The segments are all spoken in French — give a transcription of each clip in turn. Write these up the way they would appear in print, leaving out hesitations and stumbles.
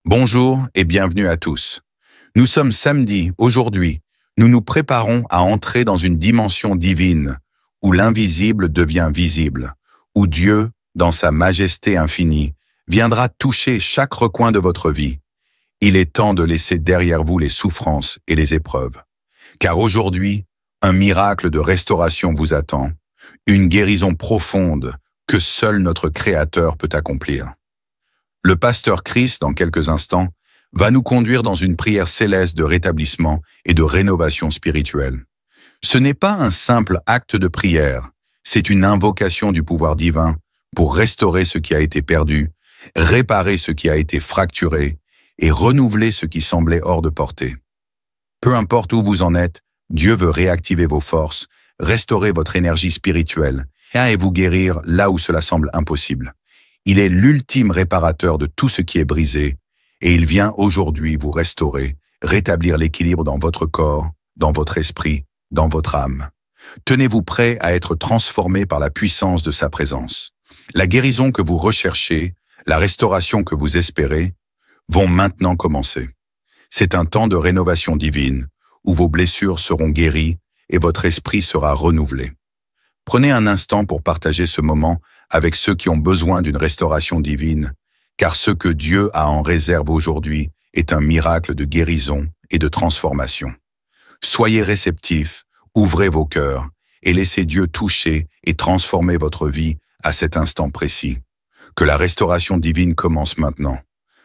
Bonjour et bienvenue à tous. Nous sommes samedi, aujourd'hui. Nous nous préparons à entrer dans une dimension divine, où l'invisible devient visible, où Dieu, dans sa majesté infinie, viendra toucher chaque recoin de votre vie. Il est temps de laisser derrière vous les souffrances et les épreuves. Car aujourd'hui, un miracle de restauration vous attend, une guérison profonde que seul notre Créateur peut accomplir. Le pasteur Chris, dans quelques instants, va nous conduire dans une prière céleste de rétablissement et de rénovation spirituelle. Ce n'est pas un simple acte de prière, c'est une invocation du pouvoir divin pour restaurer ce qui a été perdu, réparer ce qui a été fracturé et renouveler ce qui semblait hors de portée. Peu importe où vous en êtes, Dieu veut réactiver vos forces, restaurer votre énergie spirituelle et vous guérir là où cela semble impossible. Il est l'ultime réparateur de tout ce qui est brisé et il vient aujourd'hui vous restaurer, rétablir l'équilibre dans votre corps, dans votre esprit, dans votre âme. Tenez-vous prêt à être transformé par la puissance de sa présence. La guérison que vous recherchez, la restauration que vous espérez, vont maintenant commencer. C'est un temps de rénovation divine où vos blessures seront guéries et votre esprit sera renouvelé. Prenez un instant pour partager ce moment avec ceux qui ont besoin d'une restauration divine, car ce que Dieu a en réserve aujourd'hui est un miracle de guérison et de transformation. Soyez réceptifs, ouvrez vos cœurs et laissez Dieu toucher et transformer votre vie à cet instant précis. Que la restauration divine commence maintenant.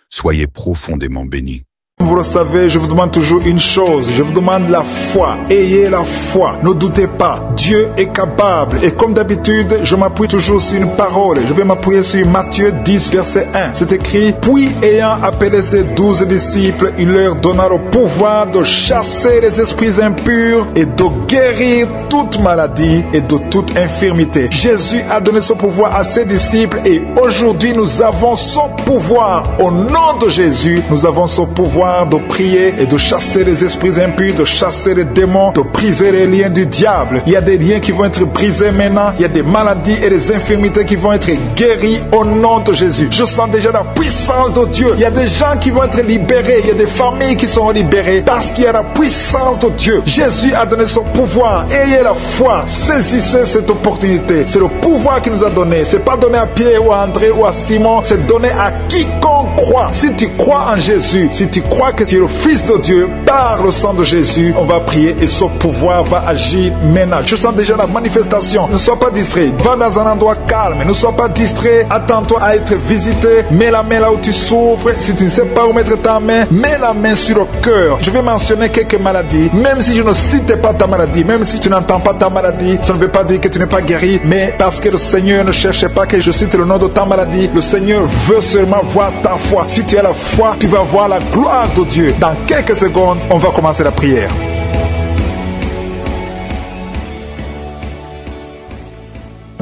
Soyez profondément bénis. Vous le savez, je vous demande toujours une chose, je vous demande la foi. Ayez la foi, ne doutez pas, Dieu est capable. Et comme d'habitude, je m'appuie toujours sur une parole. Je vais m'appuyer sur Matthieu 10, verset 1. C'est écrit, « Puis ayant appelé ses 12 disciples, il leur donna le pouvoir de chasser les esprits impurs et de guérir toute maladie et de toute infirmité. » Jésus a donné ce pouvoir à ses disciples et aujourd'hui nous avons son pouvoir. Au nom de Jésus, nous avons ce pouvoir de prier et de chasser les esprits impurs, de chasser les démons, de briser les liens du diable. Il y a des liens qui vont être brisés maintenant. Il y a des maladies et des infirmités qui vont être guéries au nom de Jésus. Je sens déjà la puissance de Dieu. Il y a des gens qui vont être libérés. Il y a des familles qui sont libérées parce qu'il y a la puissance de Dieu. Jésus a donné son pouvoir. Ayez la foi. Saisissez cette opportunité. C'est le pouvoir qu'il nous a donné. C'est pas donné à Pierre ou à André ou à Simon. C'est donné à quiconque croit. Si tu crois en Jésus, si tu crois que tu es le Fils de Dieu, par le sang de Jésus, on va prier et ce pouvoir va agir maintenant. Je sens déjà la manifestation. Ne sois pas distrait. Va dans un endroit calme. Ne sois pas distrait. Attends-toi à être visité. Mets la main là où tu souffres. Si tu ne sais pas où mettre ta main, mets la main sur le cœur. Je vais mentionner quelques maladies. Même si je ne cite pas ta maladie, même si tu n'entends pas ta maladie, ça ne veut pas dire que tu n'es pas guéri. Mais parce que le Seigneur ne cherche pas que je cite le nom de ta maladie, le Seigneur veut seulement voir ta foi. Si tu as la foi, tu vas voir la gloire de Dieu. Dans quelques secondes, on va commencer la prière.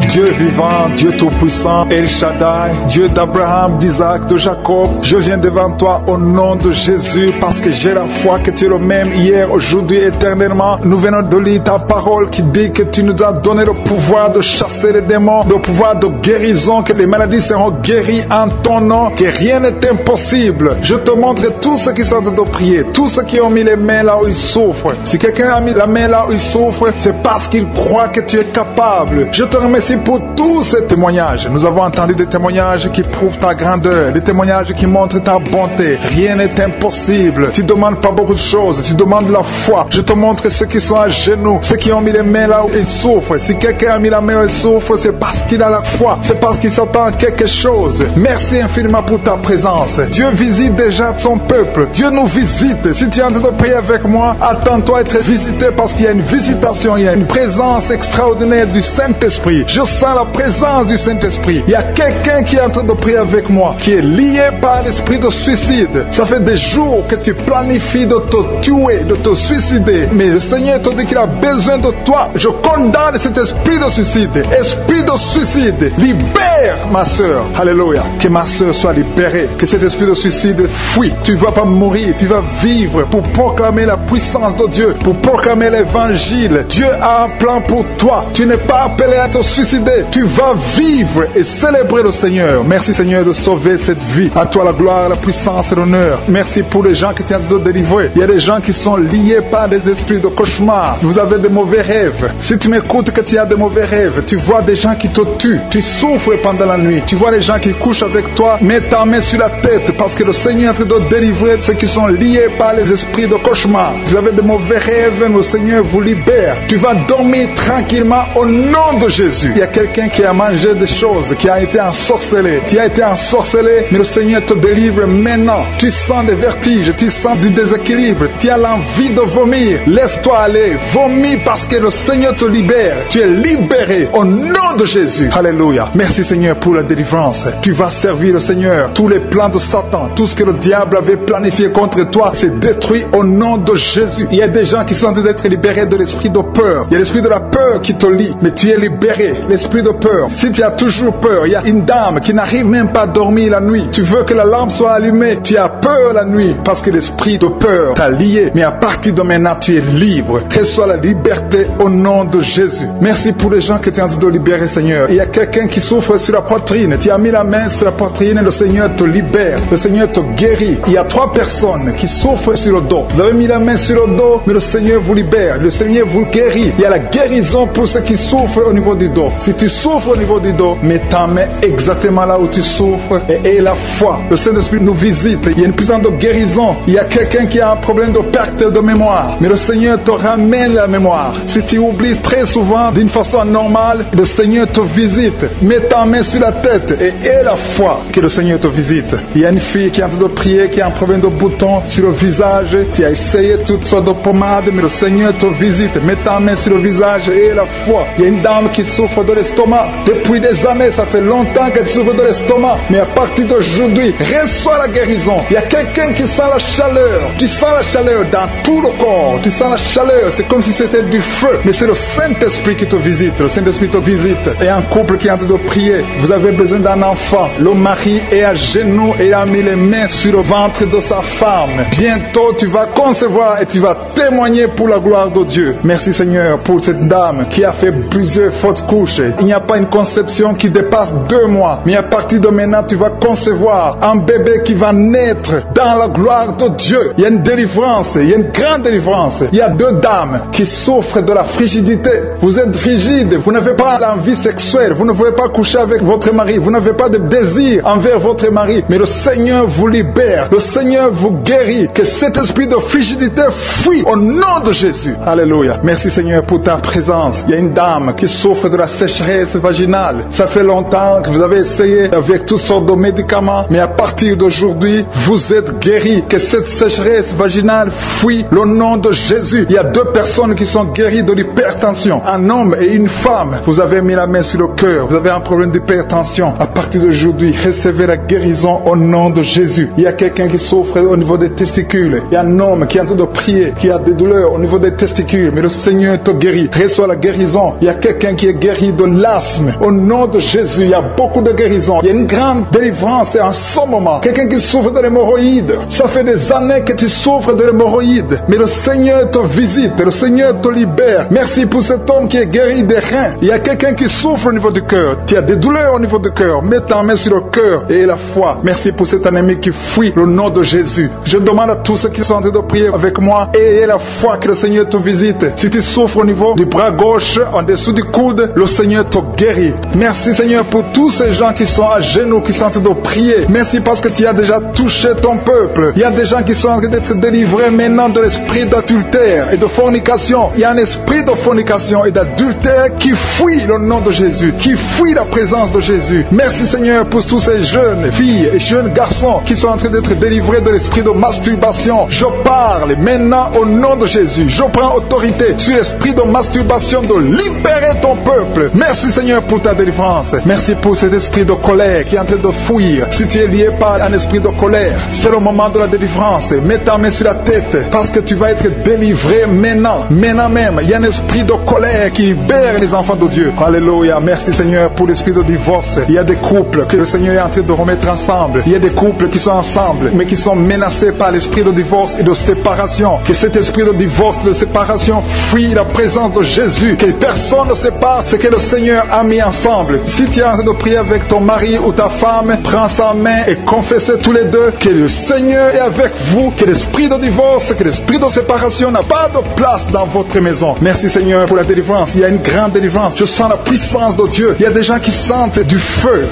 Dieu vivant, Dieu tout-puissant, El Shaddai, Dieu d'Abraham, d'Isaac, de Jacob, je viens devant toi au nom de Jésus parce que j'ai la foi que tu es le même hier, aujourd'hui, éternellement. Nous venons de lire ta parole qui dit que tu nous as donné le pouvoir de chasser les démons, le pouvoir de guérison, que les maladies seront guéries en ton nom, que rien n'est impossible. Je te montre tous ceux qui sont en train de prier, tous ceux qui ont mis les mains là où ils souffrent. Si quelqu'un a mis la main là où il souffre, c'est parce qu'il croit que tu es capable. Je te remercie pour tous ces témoignages. Nous avons entendu des témoignages qui prouvent ta grandeur, des témoignages qui montrent ta bonté. Rien n'est impossible. Tu ne demandes pas beaucoup de choses, tu demandes la foi. Je te montre ceux qui sont à genoux, ceux qui ont mis les mains là où ils souffrent. Si quelqu'un a mis la main où il souffre, c'est parce qu'il a la foi, c'est parce qu'il s'attend à quelque chose. Merci infiniment pour ta présence. Dieu visite déjà son peuple. Dieu nous visite. Si tu es en train de prier avec moi, attends-toi à être visité parce qu'il y a une visitation, il y a une présence extraordinaire du Saint-Esprit. Je sens la présence du Saint-Esprit. Il y a quelqu'un qui est en train de prier avec moi, qui est lié par l'esprit de suicide. Ça fait des jours que tu planifies de te tuer, de te suicider. Mais le Seigneur te dit qu'il a besoin de toi. Je condamne cet esprit de suicide. Esprit de suicide, libère ma soeur. Alléluia. Que ma soeur soit libérée. Que cet esprit de suicide fuit. Tu ne vas pas mourir, tu vas vivre pour proclamer la puissance de Dieu, pour proclamer l'évangile. Dieu a un plan pour toi. Tu n'es pas appelé à te suicider. décider, tu vas vivre et célébrer le Seigneur. Merci Seigneur de sauver cette vie. À toi la gloire, la puissance et l'honneur. Merci pour les gens que tu as de délivrer. Il y a des gens qui sont liés par des esprits de cauchemar. Vous avez de mauvais rêves. Si tu m'écoutes que tu as de mauvais rêves, tu vois des gens qui te tuent. Tu souffres pendant la nuit. Tu vois les gens qui couchent avec toi. Mets ta main sur la tête parce que le Seigneur est en train de délivrer ceux qui sont liés par les esprits de cauchemar. Vous avez de mauvais rêves, le Seigneur vous libère. Tu vas dormir tranquillement au nom de Jésus. Il y a quelqu'un qui a mangé des choses, qui a été ensorcelé. Tu as été ensorcelé, mais le Seigneur te délivre maintenant. Tu sens des vertiges, tu sens du déséquilibre, tu as l'envie de vomir. Laisse-toi aller, vomis parce que le Seigneur te libère. Tu es libéré au nom de Jésus. Alléluia. Merci Seigneur pour la délivrance. Tu vas servir le Seigneur. Tous les plans de Satan, tout ce que le diable avait planifié contre toi, c'est détruit au nom de Jésus. Il y a des gens qui sont en train d'être libérés de l'esprit de peur. Il y a l'esprit de la peur qui te lie, mais tu es libéré. L'esprit de peur. Si tu as toujours peur, il y a une dame qui n'arrive même pas à dormir la nuit. Tu veux que la lampe soit allumée. Tu as peur la nuit parce que l'esprit de peur t'a lié. Mais à partir de maintenant, tu es libre. Reçois la liberté au nom de Jésus. Merci pour les gens que tu es en train de libérer, Seigneur. Il y a quelqu'un qui souffre sur la poitrine. Tu as mis la main sur la poitrine et le Seigneur te libère. Le Seigneur te guérit. Il y a 3 personnes qui souffrent sur le dos. Vous avez mis la main sur le dos, mais le Seigneur vous libère. Le Seigneur vous guérit. Il y a la guérison pour ceux qui souffrent au niveau du dos. Si tu souffres au niveau du dos, mets ta main exactement là où tu souffres et aie la foi. Le Saint-Esprit nous visite. Il y a une puissance de guérison. Il y a quelqu'un qui a un problème de perte de mémoire, mais le Seigneur te ramène la mémoire. Si tu oublies très souvent d'une façon normale, le Seigneur te visite. Mets ta main sur la tête et aie la foi que le Seigneur te visite. Il y a une fille qui est en train de prier, qui a un problème de bouton sur le visage. Tu as essayé toutes sortes de pommades, mais le Seigneur te visite. Mets ta main sur le visage et aie la foi. Il y a une dame qui souffre de l'estomac. Depuis des années, ça fait longtemps qu'elle souffre de l'estomac. Mais à partir d'aujourd'hui, reçois la guérison. Il y a quelqu'un qui sent la chaleur. Tu sens la chaleur dans tout le corps. Tu sens la chaleur. C'est comme si c'était du feu. Mais c'est le Saint-Esprit qui te visite. Le Saint-Esprit te visite. Et un couple qui est en train de prier. Vous avez besoin d'un enfant. Le mari est à genoux et a mis les mains sur le ventre de sa femme. Bientôt, tu vas concevoir et tu vas témoigner pour la gloire de Dieu. Merci Seigneur pour cette dame qui a fait plusieurs fausses couches. Il n'y a pas une conception qui dépasse 2 mois. Mais à partir de maintenant, tu vas concevoir un bébé qui va naître dans la gloire de Dieu. Il y a une délivrance, il y a une grande délivrance. Il y a 2 dames qui souffrent de la frigidité. Vous êtes frigide, vous n'avez pas l'envie sexuelle, vous ne pouvez pas coucher avec votre mari, vous n'avez pas de désir envers votre mari. Mais le Seigneur vous libère, le Seigneur vous guérit. Que cet esprit de frigidité fuit au nom de Jésus. Alléluia. Merci Seigneur pour ta présence. Il y a une dame qui souffre de la sécheresse vaginale. Ça fait longtemps que vous avez essayé avec toutes sortes de médicaments, mais à partir d'aujourd'hui, vous êtes guéris. Que cette sécheresse vaginale fuit le nom de Jésus. Il y a 2 personnes qui sont guéries de l'hypertension, un homme et une femme. Vous avez mis la main sur le cœur, vous avez un problème d'hypertension. À partir d'aujourd'hui, recevez la guérison au nom de Jésus. Il y a quelqu'un qui souffre au niveau des testicules. Il y a un homme qui est en train de prier, qui a des douleurs au niveau des testicules, mais le Seigneur te guérit. Reçois la guérison. Il y a quelqu'un qui est guéri de l'asthme. Au nom de Jésus, il y a beaucoup de guérison. Il y a une grande délivrance en ce moment. Quelqu'un qui souffre de l'hémorroïde. Ça fait des années que tu souffres de l'hémorroïde, mais le Seigneur te visite, le Seigneur te libère. Merci pour cet homme qui est guéri des reins. Il y a quelqu'un qui souffre au niveau du cœur. Tu as des douleurs au niveau du cœur. Mets ta main sur le cœur et la foi. Merci pour cet ennemi qui fuit le nom de Jésus. Je demande à tous ceux qui sont en train de prier avec moi, ayez la foi que le Seigneur te visite. Si tu souffres au niveau du bras gauche, en dessous du coude, le Seigneur te guérit. Merci Seigneur pour tous ces gens qui sont à genoux, qui sont en train de prier. Merci parce que tu as déjà touché ton peuple. Il y a des gens qui sont en train d'être délivrés maintenant de l'esprit d'adultère et de fornication. Il y a un esprit de fornication et d'adultère qui fuit le nom de Jésus, qui fuit la présence de Jésus. Merci Seigneur pour tous ces jeunes filles et jeunes garçons qui sont en train d'être délivrés de l'esprit de masturbation. Je parle maintenant au nom de Jésus. Je prends autorité sur l'esprit de masturbation de libérer ton peuple. Merci Seigneur pour ta délivrance. Merci pour cet esprit de colère qui est en train de fuir. Si tu es lié par un esprit de colère, c'est le moment de la délivrance. Mets ta main sur la tête parce que tu vas être délivré maintenant. Maintenant même, il y a un esprit de colère qui libère les enfants de Dieu. Alléluia. Merci Seigneur pour l'esprit de divorce. Il y a des couples que le Seigneur est en train de remettre ensemble. Il y a des couples qui sont ensemble mais qui sont menacés par l'esprit de divorce et de séparation. Que cet esprit de divorce, de séparation fuit la présence de Jésus. Que personne ne sépare ce que le Seigneur a mis ensemble. Si tu es en train de prier avec ton mari ou ta femme, prends sa main et confessez tous les deux que le Seigneur est avec vous, que l'esprit de divorce, que l'esprit de séparation n'a pas de place dans votre maison. Merci Seigneur pour la délivrance. Il y a une grande délivrance. Je sens la puissance de Dieu. Il y a des gens qui sentent du feu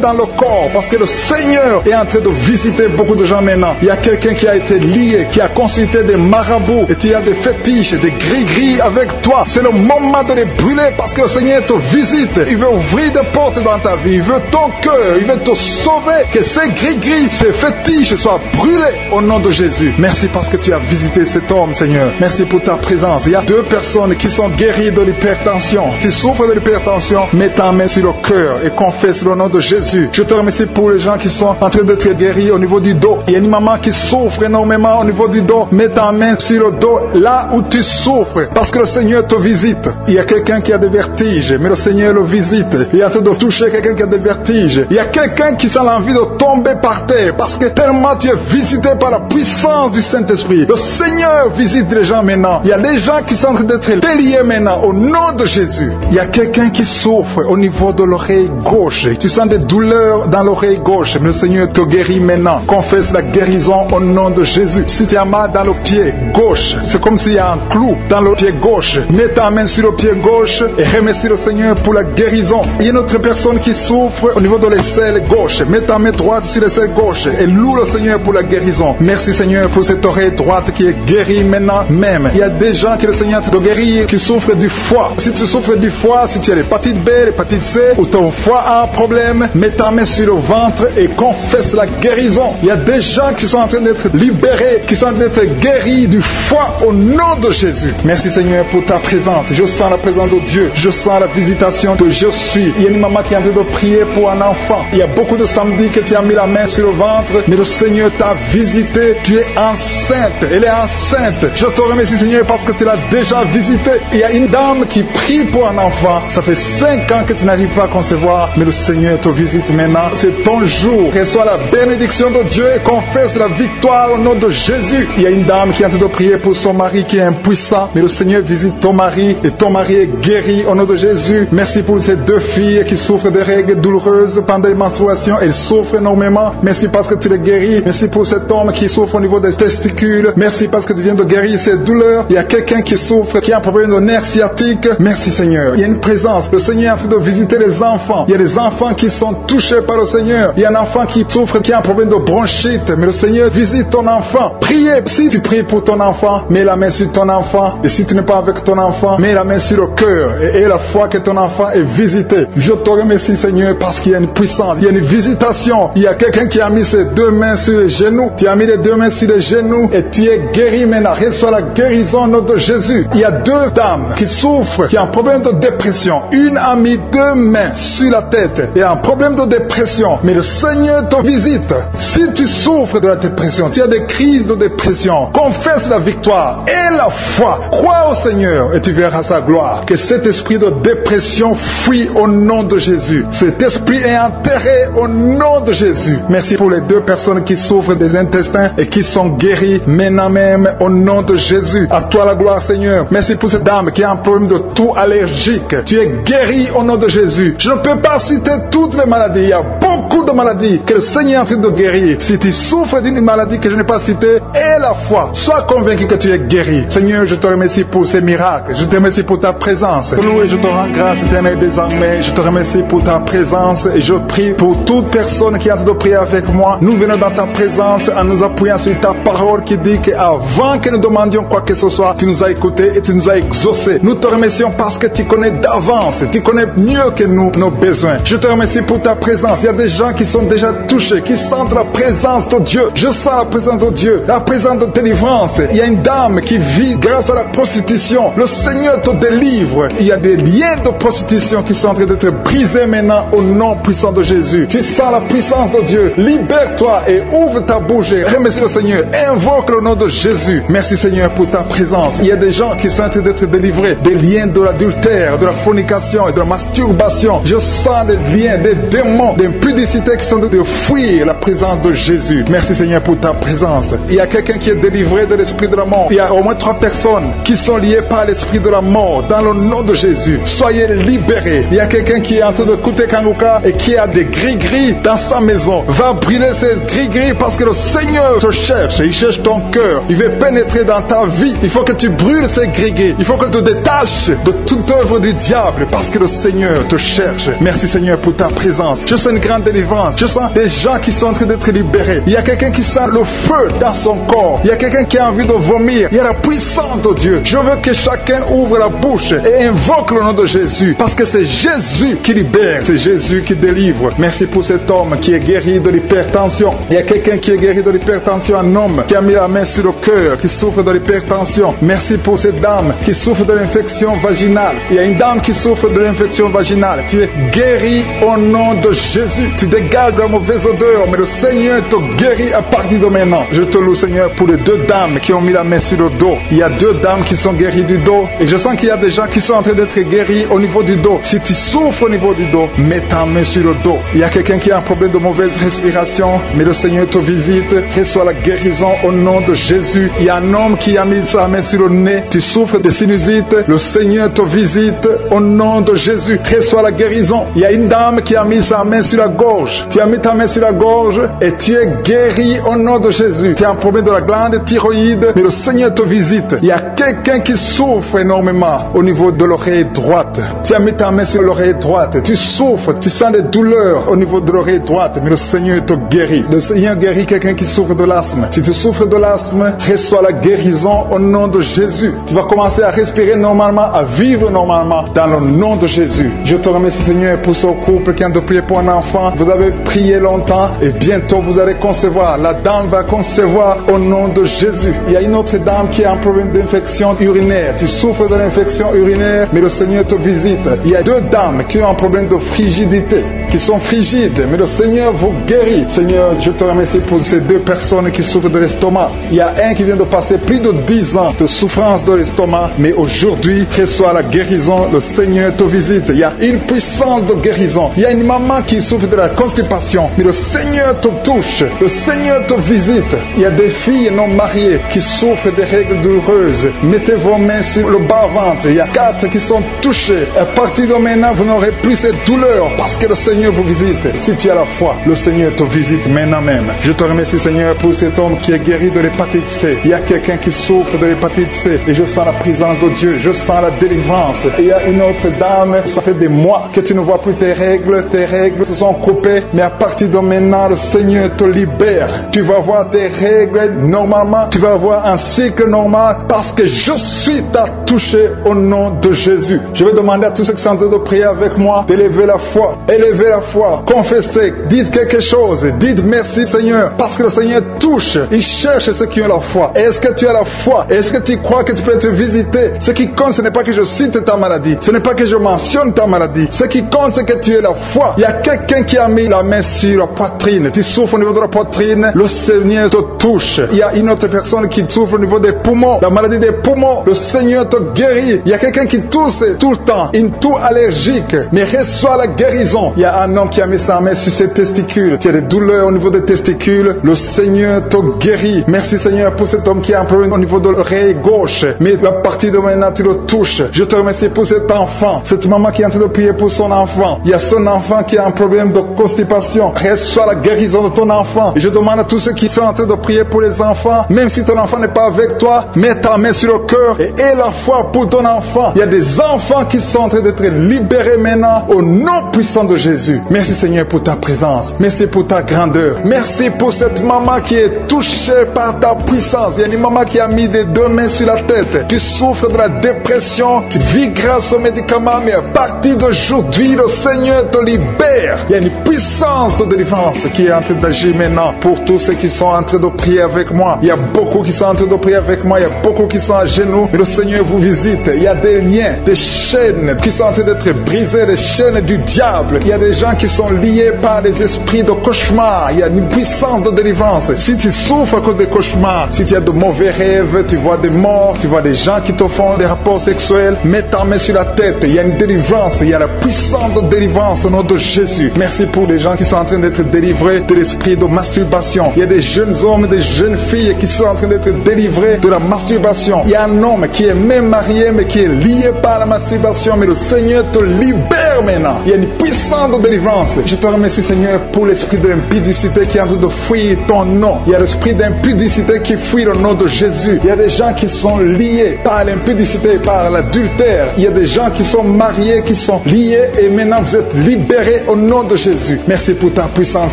dans le corps, parce que le Seigneur est en train de visiter beaucoup de gens maintenant. Il y a quelqu'un qui a été lié, qui a consulté des marabouts, et tu as des fétiches, des gris-gris avec toi. C'est le moment de les brûler, parce que le Seigneur te visite. Il veut ouvrir des portes dans ta vie. Il veut ton cœur. Il veut te sauver. Que ces gris-gris, ces fétiches soient brûlés au nom de Jésus. Merci parce que tu as visité cet homme, Seigneur. Merci pour ta présence. Il y a 2 personnes qui sont guéries de l'hypertension. Tu souffres de l'hypertension, mets ta main sur le cœur et confesse le nom de Jésus. Je te remercie pour les gens qui sont en train d'être guéris au niveau du dos. Il y a une maman qui souffre énormément au niveau du dos. Mets ta main sur le dos, là où tu souffres, parce que le Seigneur te visite. Il y a quelqu'un qui a des vertiges, mais le Seigneur le visite. Il est en train de toucher quelqu'un qui a des vertiges. Il y a quelqu'un qui sent l'envie de tomber par terre, parce que tellement tu es visité par la puissance du Saint-Esprit. Le Seigneur visite les gens maintenant. Il y a des gens qui sont en train d'être déliés maintenant au nom de Jésus. Il y a quelqu'un qui souffre au niveau de l'oreille gauche. Tu sens des douleurs dans l'oreille gauche, mais le Seigneur te guérit maintenant. Confesse la guérison au nom de Jésus. Si tu as mal dans le pied gauche, c'est comme s'il y a un clou dans le pied gauche. Mets ta main sur le pied gauche et remercie le Seigneur pour la guérison. Il y a une autre personne qui souffre au niveau de l'aisselle gauche. Mets ta main droite sur l'aisselle gauche et loue le Seigneur pour la guérison. Merci Seigneur pour cette oreille droite qui est guérie maintenant même. Il y a des gens que le Seigneur te guérit qui souffrent du foie. Si tu souffres du foie, si tu as l'hépatite B, l'hépatite C, ou ton foie a un problème, mets ta main sur le ventre et confesse la guérison. Il y a des gens qui sont en train d'être libérés, qui sont en train d'être guéris du foie au nom de Jésus. Merci Seigneur pour ta présence. Je sens la présence de Dieu. Je sens la visitation de je suis. Il y a une maman qui est en train de prier pour un enfant. Il y a beaucoup de samedis que tu as mis la main sur le ventre, mais le Seigneur t'a visité. Tu es enceinte. Elle est enceinte. Je te remercie Seigneur parce que tu l'as déjà visité. Il y a une dame qui prie pour un enfant. Ça fait 5 ans que tu n'arrives pas à concevoir, mais le Seigneur te visite maintenant. C'est ton jour. Reçois la bénédiction de Dieu et confesse la victoire au nom de Jésus. Il y a une dame qui est en train de prier pour son mari qui est impuissant, mais le Seigneur visite ton mari et ton mari est guéri au nom de Jésus. Merci pour ces 2 filles qui souffrent de règles douloureuses pendant les menstruations. Elles souffrent énormément. Merci parce que tu les guéris. Merci pour cet homme qui souffre au niveau des testicules. Merci parce que tu viens de guérir ces douleurs. Il y a quelqu'un qui souffre, qui a un problème de nerf sciatique. Merci Seigneur. Il y a une présence. Le Seigneur est en train de visiter les enfants. Il y a des enfants qui sont touchés par le Seigneur. Il y a un enfant qui souffre, qui a un problème de bronchite. Mais le Seigneur visite ton enfant. Priez. Si tu pries pour ton enfant, mets la main sur ton enfant. Et si tu n'es pas avec ton enfant, mets la main sur le cœur. Et aie la foi que ton enfant est visité. Je te remercie Seigneur parce qu'il y a une puissance. Il y a une visitation. Il y a quelqu'un qui a mis ses 2 mains sur les genoux. Tu as mis les 2 mains sur les genoux et tu es guéri maintenant. Reçois la guérison au nom de Jésus. Il y a 2 dames qui souffrent, qui ont un problème de dépression. Une a mis 2 mains sur la tête et a un problème de dépression. Mais le Seigneur te visite. Si tu souffres de la dépression, tu as des crises de dépression, confesse la victoire et la foi. Crois au Seigneur et tu verras sa gloire. Que cet esprit de dépression fuit au nom de Jésus. Cet esprit est enterré au nom de Jésus. Merci pour les 2 personnes qui souffrent des intestins et qui sont guéries maintenant même au nom de Jésus. À toi la gloire Seigneur. Merci pour cette dame qui a un problème de toux allergique. Tu es guéri au nom de Jésus. Je ne peux pas citer toutes les maladies. Il y a beaucoup de maladies que le Seigneur est en train de guérir. Si tu souffres d'une maladie que je n'ai pas citée, aie la foi. Sois convaincu que tu es guéri. Seigneur, je te remercie pour ces miracles. Je te remercie pour ta présence. Loué, je te rends grâce éternelle désormais. Je te remercie pour ta présence et je prie pour toute personne qui est en train de prier avec moi. Nous venons dans ta présence en nous appuyant sur ta parole qui dit qu'avant que nous demandions quoi que ce soit, tu nous as écoutés et tu nous as exaucés. Nous te remercions parce que tu connais d'avance. Tu connais mieux que nous nos besoins. Je te remercie pour ta présence. Il y a des gens qui sont déjà touchés, qui sentent la présence de Dieu. Je sens la présence de Dieu, la présence de délivrance. Il y a une dame qui vit grâce à la prostitution. Le Seigneur te délivre. Il y a des liens de prostitution qui sont en train d'être brisés maintenant au nom puissant de Jésus. Tu sens la puissance de Dieu. Libère-toi et ouvre ta bouche et remercie le Seigneur. invoque le nom de Jésus. Merci Seigneur pour ta présence. Il y a des gens qui sont en train d'être délivrés des liens de l'adultère, de la fornication et de la masturbation. Je sens des liens, des démons, des impudicités qui sont en train de fuir la présence de Jésus. Merci Seigneur pour ta présence. Il y a quelqu'un qui est délivré de l'esprit de la mort. Il y a au moins 3 personnes qui sont liées par l'esprit de la mort. Dans le nom de Jésus, soyez libérés. Il y a quelqu'un qui est en train de écouter Kanguka et qui a des gris-gris dans sa maison. Va brûler ces gris-gris parce que le Seigneur te cherche. Il cherche ton cœur. Il veut pénétrer dans ta vie. Il faut que tu brûles ces gris-gris. Il faut que tu te détaches de toute œuvre du diable parce que le Seigneur te cherche. Merci Seigneur pour ta présence. Je sens une grande délivrance. Je sens des gens qui sont en train d'être libérés. Il y a quelqu'un qui sent le feu dans son corps. Il y a quelqu'un qui a envie de vomir. Il y a la puissance de Dieu. Je veux que chacun ouvre la bouche et invoque le nom de Jésus parce que c'est Jésus qui libère. C'est Jésus qui délivre. Merci pour cet homme qui est guéri de l'hypertension. Il y a quelqu'un qui est guéri de l'hypertension, un homme qui a mis la main sur le cœur, qui souffre de l'hypertension. Merci pour cette dame qui souffre de l'infection vaginale. Il y a une dame qui souffre de l'infection vaginale. Tu es guéri au nom de Jésus. Tu dégages la mauvaise odeur, mais le Seigneur te guérit à partir de maintenant. Je te loue Seigneur pour les 2 dames qui ont mis la main sur le dos. Il y a 2 dames qui sont guéries du dos et je sens qu'il y a des gens qui sont en train d'être guéris au niveau du dos. Si tu souffres au niveau du dos, mets ta main sur le dos. Il y a quelqu'un qui a un problème de mauvaise respiration, mais le Seigneur te visite. Reçois la guérison au nom de Jésus. Il y a un homme qui a mis sa main sur le nez. Tu souffres de sinusite. Le Seigneur te visite au nom de Jésus. Reçois la guérison. Il y a une dame qui a mis sa main sur la gorge. Tu as mis ta main sur la gorge et tu es guéri au nom de Jésus. Tu as un problème de la glande thyroïde, mais le Seigneur te visite. Il y a quelqu'un qui souffre énormément au niveau de l'oreille droite. Tu as mis ta main sur l'oreille droite. Tu souffres, tu sens des douleurs au niveau de l'oreille droite, mais le Seigneur te guérit. Le Seigneur guérit quelqu'un qui souffre de l'asthme. Si tu souffres de l'asthme, reçois la guérison au nom de Jésus. Tu vas commencer à respirer normalement, à vivre normalement dans le nom de Jésus. Je te remercie Seigneur pour ce couple qui a de prier pour un enfant. Vous avez prié longtemps et bientôt vous allez concevoir. La dame va concevoir au nom de Jésus. Il y a une autre dame qui a un problème d'infection urinaire. Tu souffres de l'infection urinaire, mais le Seigneur te visite. Il y a 2 dames qui ont un problème de frigidité, qui sont frigides, mais le Seigneur vous guérit. Seigneur, je te remercie pour ces 2 personnes qui souffrent de l'estomac. Il y a un qui vient de passer plus de 10 ans de souffrance de l'estomac, mais aujourd'hui, reçoit la guérison. Le Seigneur te visite. Il y a une puissance de guérison. Il y a une maman qui souffre de la constipation, mais le Seigneur te touche. Le Seigneur te visite. Il y a des filles non mariées qui souffrent des règles douloureuses. Mettez vos mains sur le bas-ventre. Il y a 4 qui sont touchés. À partir de maintenant, vous n'aurez plus cette douleur parce que le Seigneur vous visite. Si tu as la foi, le Seigneur te visite maintenant même. Je te remercie Seigneur pour cet homme qui est guéri de l'hépatite C. Il y a quelqu'un qui souffre de l'hépatite C et je sens la présence de Dieu. Je sens la délivrance. Et il y a une autre dame, ça fait des mois que tu ne vois plus tes règles se sont coupées, mais à partir de maintenant, le Seigneur te libère. Tu vas avoir tes règles normalement, tu vas avoir un cycle normal parce que je suis touché au nom de Jésus. Je vais demander à tous ceux qui sont en train de prier avec moi d'élever la foi. Élevez la foi, confessez, dites quelque chose, dites merci Seigneur, parce que le Seigneur touche, il cherche ceux qui ont la foi. Est-ce que tu as la foi? Est-ce que tu crois que tu peux être visité? Ce qui compte, ce n'est pas que je cite ta maladie, ce n'est pas que je mentionne ta maladie, ce qui compte, c'est que tu aies la foi. Il y a quelqu'un qui a mis la main sur la poitrine, tu souffres au niveau de la poitrine, le Seigneur te touche. Il y a une autre personne qui souffre au niveau des poumons, la maladie des poumons, le Seigneur te guérit. Il y a quelqu'un qui tousse tout le temps, une toux allergique, mais reçoit la guérison. Il y a un homme qui a mis sa main sur ses testicules, tu as des douleurs au niveau des testicules, le Seigneur te guérit. Merci Seigneur pour cet homme qui a un problème au niveau de l'oreille gauche, mais à partir de maintenant tu le touches. Je te remercie pour cet enfant, cette maman qui est en train de prier pour son enfant. Il y a son enfant qui a un problème de constipation, reçoit la guérison de ton enfant. Et je demande à tous ceux qui sont en train de prier pour les enfants, même si ton enfant n'est pas avec toi, mets ta main sur le cœur et aie la foi pour ton enfant. Il y a des enfants qui sont en train d'être libérés maintenant au nom puissant de Jésus. Merci Seigneur pour ta présence. Merci pour ta grandeur. Merci pour cette maman qui est touchée par ta puissance. Il y a une maman qui a mis des 2 mains sur la tête. Tu souffres de la dépression. Tu vis grâce aux médicaments, mais à partir d'aujourd'hui, le Seigneur te libère. Il y a une puissance de délivrance qui est en train d'agir maintenant pour tous ceux qui sont en train de prier avec moi. Il y a beaucoup qui sont en train de prier avec moi. Il y a beaucoup qui sont à genoux. Mais le Seigneur vous visite. Il y a des liens, des chaînes qui sont en train d'être brisées, des chaînes du diable. Il y a des gens qui sont liés par des esprits de cauchemar. Il y a une puissance de délivrance. Si tu souffres souffres à cause des cauchemars, si tu as de mauvais rêves, tu vois des morts, tu vois des gens qui te font des rapports sexuels, mets ta main sur la tête. Il y a une délivrance, il y a la puissante délivrance au nom de Jésus. Merci pour les gens qui sont en train d'être délivrés de l'esprit de masturbation. Il y a des jeunes hommes, des jeunes filles qui sont en train d'être délivrés de la masturbation. Il y a un homme qui est même marié mais qui est lié par la masturbation, mais le Seigneur te libère maintenant. Il y a une puissante délivrance. Je te remercie Seigneur pour l'esprit de l'impudicité qui est en train de fuir ton nom. Il y a l'esprit d'impudicité qui fuit le nom de Jésus. Il y a des gens qui sont liés par l'impudicité, par l'adultère. Il y a des gens qui sont mariés, qui sont liés et maintenant vous êtes libérés au nom de Jésus. Merci pour ta puissance